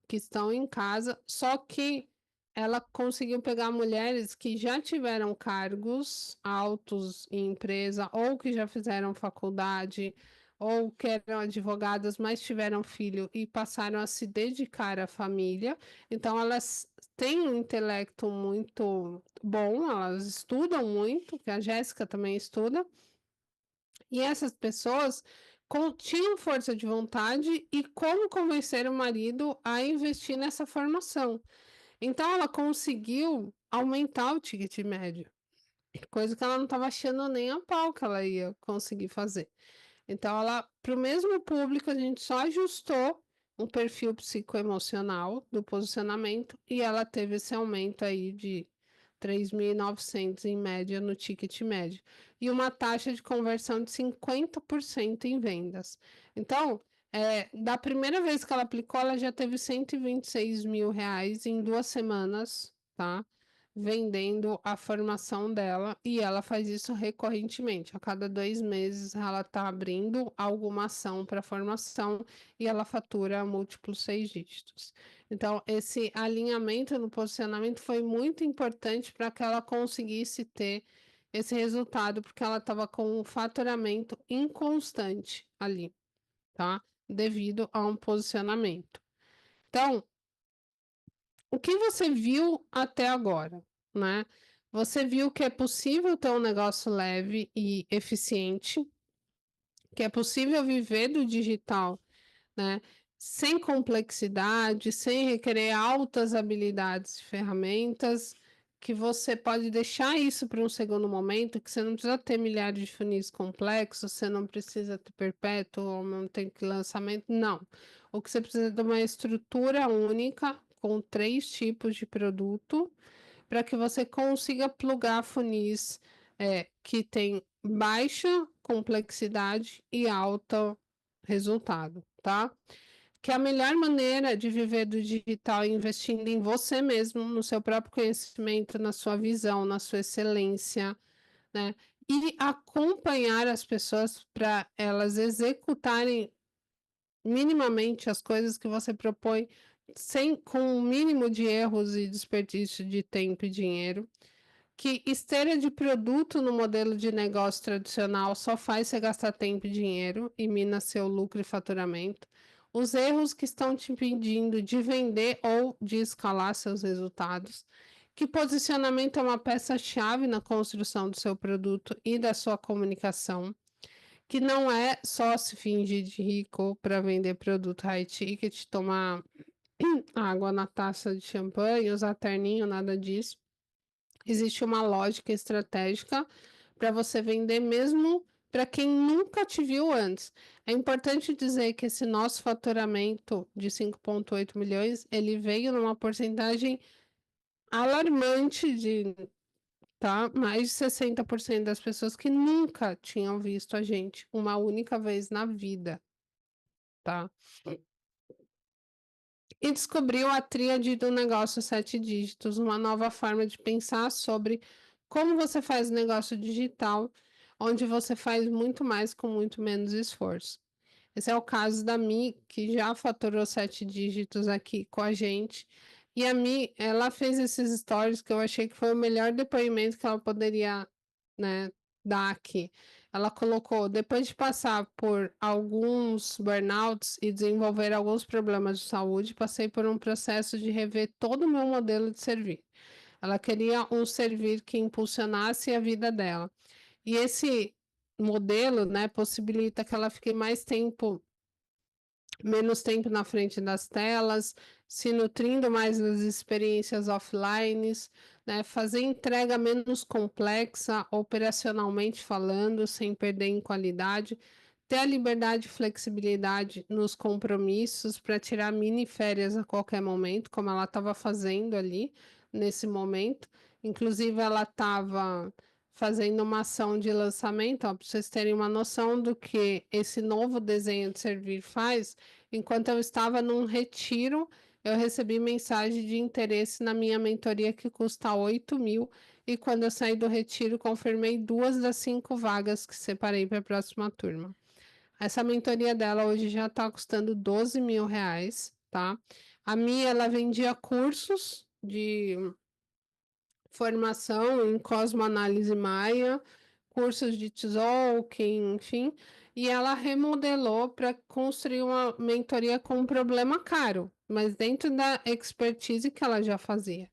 [SPEAKER 1] que estão em casa, só que ela conseguiu pegar mulheres que já tiveram cargos altos em empresa, ou que já fizeram faculdade, ou que eram advogadas, mas tiveram filho e passaram a se dedicar à família. Então, elas têm um intelecto muito bom, elas estudam muito, que a Jéssica também estuda, e essas pessoas tinham força de vontade e como convencer o marido a investir nessa formação. Então ela conseguiu aumentar o ticket médio, coisa que ela não estava achando nem a pau que ela ia conseguir fazer. Então ela, para o mesmo público, a gente só ajustou um perfil psicoemocional do posicionamento e ela teve esse aumento aí de 3.900 em média no ticket médio e uma taxa de conversão de 50% em vendas. Então, da primeira vez que ela aplicou, ela já teve 126 mil reais em 2 semanas, tá? Vendendo a formação dela e ela faz isso recorrentemente. A cada 2 meses ela está abrindo alguma ação para formação e ela fatura múltiplos 6 dígitos. Então, esse alinhamento no posicionamento foi muito importante para que ela conseguisse ter esse resultado, porque ela estava com um faturamento inconstante ali, tá? Devido a um posicionamento. Então, o que você viu até agora, né? Você viu que é possível ter um negócio leve e eficiente, que é possível viver do digital, né? Sem complexidade, sem requerer altas habilidades e ferramentas, que você pode deixar isso para um segundo momento, que você não precisa ter milhares de funis complexos, você não precisa ter perpétuo ao mesmo tempo que lançamento, não. O que você precisa é de uma estrutura única, com 3 tipos de produto, para que você consiga plugar funis, que tem baixa complexidade e alto resultado, tá? Que a melhor maneira de viver do digital é investindo em você mesmo, no seu próprio conhecimento, na sua visão, na sua excelência, né? E acompanhar as pessoas para elas executarem minimamente as coisas que você propõe, sem com o mínimo de erros e desperdício de tempo e dinheiro. Que esteira de produto no modelo de negócio tradicional só faz você gastar tempo e dinheiro e mina seu lucro e faturamento. Os erros que estão te impedindo de vender ou de escalar seus resultados. Que posicionamento é uma peça-chave na construção do seu produto e da sua comunicação. Que não é só se fingir de rico para vender produto high ticket, tomar água na taça de champanhe, usar terninho, nada disso. Existe uma lógica estratégica para você vender mesmo para quem nunca te viu antes. É importante dizer que esse nosso faturamento de 5,8 milhões, ele veio numa porcentagem alarmante de, tá, mais de 60% das pessoas que nunca tinham visto a gente uma única vez na vida, tá? E descobriu a tríade do negócio 7 dígitos, uma nova forma de pensar sobre como você faz negócio digital, onde você faz muito mais com muito menos esforço. Esse é o caso da Mi, que já faturou 7 dígitos aqui com a gente. E a Mi, ela fez esses stories que eu achei que foi o melhor depoimento que ela poderia, né, dar aqui. Ela colocou: depois de passar por alguns burnouts e desenvolver alguns problemas de saúde, passei por um processo de rever todo o meu modelo de servir. Ela queria um servir que impulsionasse a vida dela. E esse modelo, né, possibilita que ela fique mais tempo menos tempo na frente das telas, se nutrindo mais das experiências offline, né, fazer entrega menos complexa, operacionalmente falando, sem perder em qualidade, ter a liberdade e flexibilidade nos compromissos para tirar mini férias a qualquer momento, como ela estava fazendo ali nesse momento. Inclusive, ela estava fazendo uma ação de lançamento, para vocês terem uma noção do que esse novo desenho de servir faz. Enquanto eu estava num retiro, eu recebi mensagem de interesse na minha mentoria que custa 8 mil. E quando eu saí do retiro, confirmei 2 das 5 vagas que separei para a próxima turma. Essa mentoria dela hoje já está custando 12 mil reais, tá? A minha, ela vendia cursos de formação em cosmoanálise maia, cursos de Tzolk'in, enfim, e ela remodelou para construir uma mentoria com um problema caro, mas dentro da expertise que ela já fazia.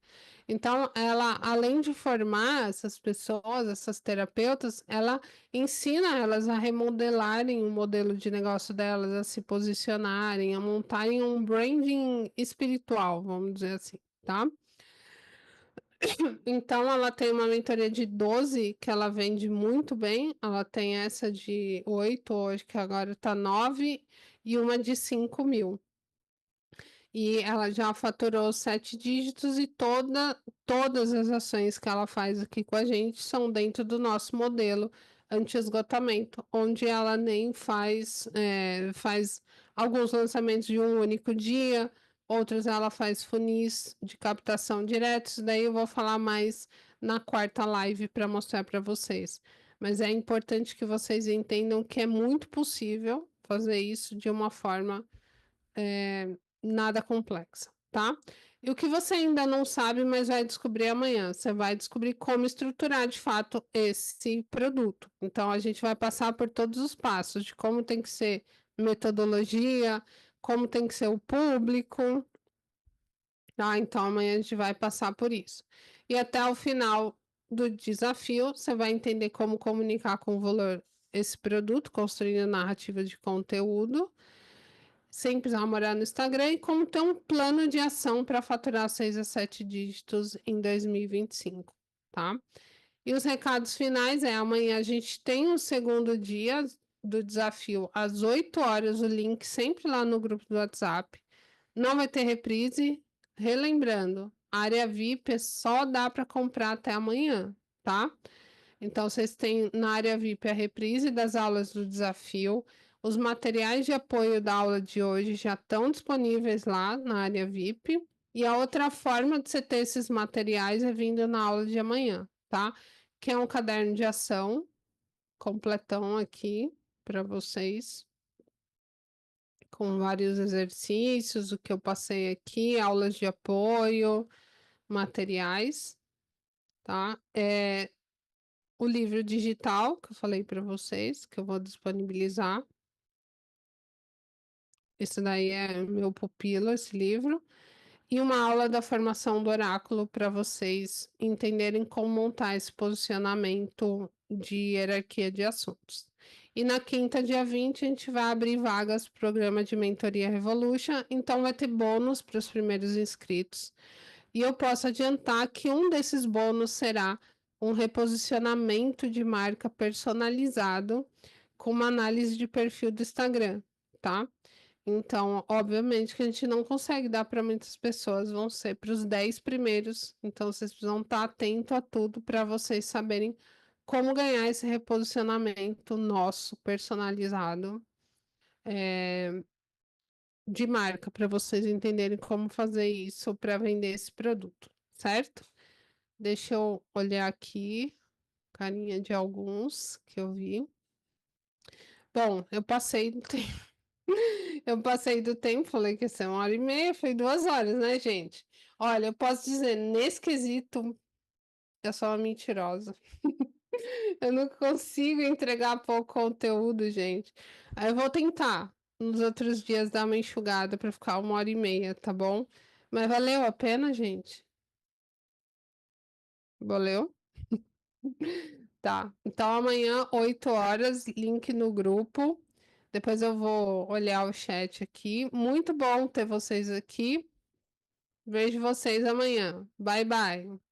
[SPEAKER 1] Então, ela, além de formar essas pessoas, essas terapeutas, ela ensina elas a remodelarem o modelo de negócio delas, a se posicionarem, a montarem um branding espiritual, vamos dizer assim, tá? Então ela tem uma mentoria de 12 que ela vende muito bem, ela tem essa de 8 hoje que agora tá 9 e uma de 5 mil. E ela já faturou 7 dígitos e todas as ações que ela faz aqui com a gente são dentro do nosso modelo anti-esgotamento, onde ela nem faz alguns lançamentos de um único dia, outros ela faz funis de captação diretos, daí eu vou falar mais na quarta live para mostrar para vocês. Mas é importante que vocês entendam que é muito possível fazer isso de uma forma nada complexa, tá? E o que você ainda não sabe, mas vai descobrir amanhã, você vai descobrir como estruturar de fato esse produto. Então, a gente vai passar por todos os passos de como tem que ser metodologia, como tem que ser o público, tá? Então, amanhã a gente vai passar por isso. E até o final do desafio, você vai entender como comunicar com valor esse produto, construindo narrativa de conteúdo sem precisar morar no Instagram e como ter um plano de ação para faturar 6 a 7 dígitos em 2025, tá? E os recados finais é: amanhã a gente tem o segundo dia do desafio às 8 horas, o link sempre lá no grupo do WhatsApp. Não vai ter reprise. Relembrando, a área VIP só dá para comprar até amanhã, tá? Então, vocês têm na área VIP a reprise das aulas do desafio. Os materiais de apoio da aula de hoje já estão disponíveis lá na área VIP. E a outra forma de você ter esses materiais é vindo na aula de amanhã, tá? Que é um caderno de ação completão aqui para vocês, com vários exercícios, o que eu passei aqui, aulas de apoio, materiais, tá? O livro digital, que eu falei para vocês, que eu vou disponibilizar. Esse daí é meu pupilo, esse livro. E uma aula da formação do oráculo para vocês entenderem como montar esse posicionamento de hierarquia de assuntos. E na quinta, dia 20, a gente vai abrir vagas para o programa de mentoria Revolution, então vai ter bônus para os primeiros inscritos. E eu posso adiantar que um desses bônus será um reposicionamento de marca personalizado com uma análise de perfil do Instagram, tá? Então, obviamente que a gente não consegue dar para muitas pessoas, vão ser para os 10 primeiros, então vocês precisam estar atento a tudo para vocês saberem como ganhar esse reposicionamento nosso personalizado, de marca, para vocês entenderem como fazer isso para vender esse produto, certo? Deixa eu olhar aqui, carinha de alguns que eu vi. Bom, eu passei do tempo. Eu passei do tempo, falei que ia ser 1 hora e meia, foi 2 horas, né, gente? Olha, eu posso dizer, nesse quesito, eu sou uma mentirosa. Eu não consigo entregar pouco conteúdo, gente. Aí eu vou tentar, nos outros dias, dar uma enxugada para ficar 1 hora e meia, tá bom? Mas valeu a pena, gente? Valeu? Tá. Então amanhã, 8 horas, link no grupo. Depois eu vou olhar o chat aqui. Muito bom ter vocês aqui. Vejo vocês amanhã. Bye, bye.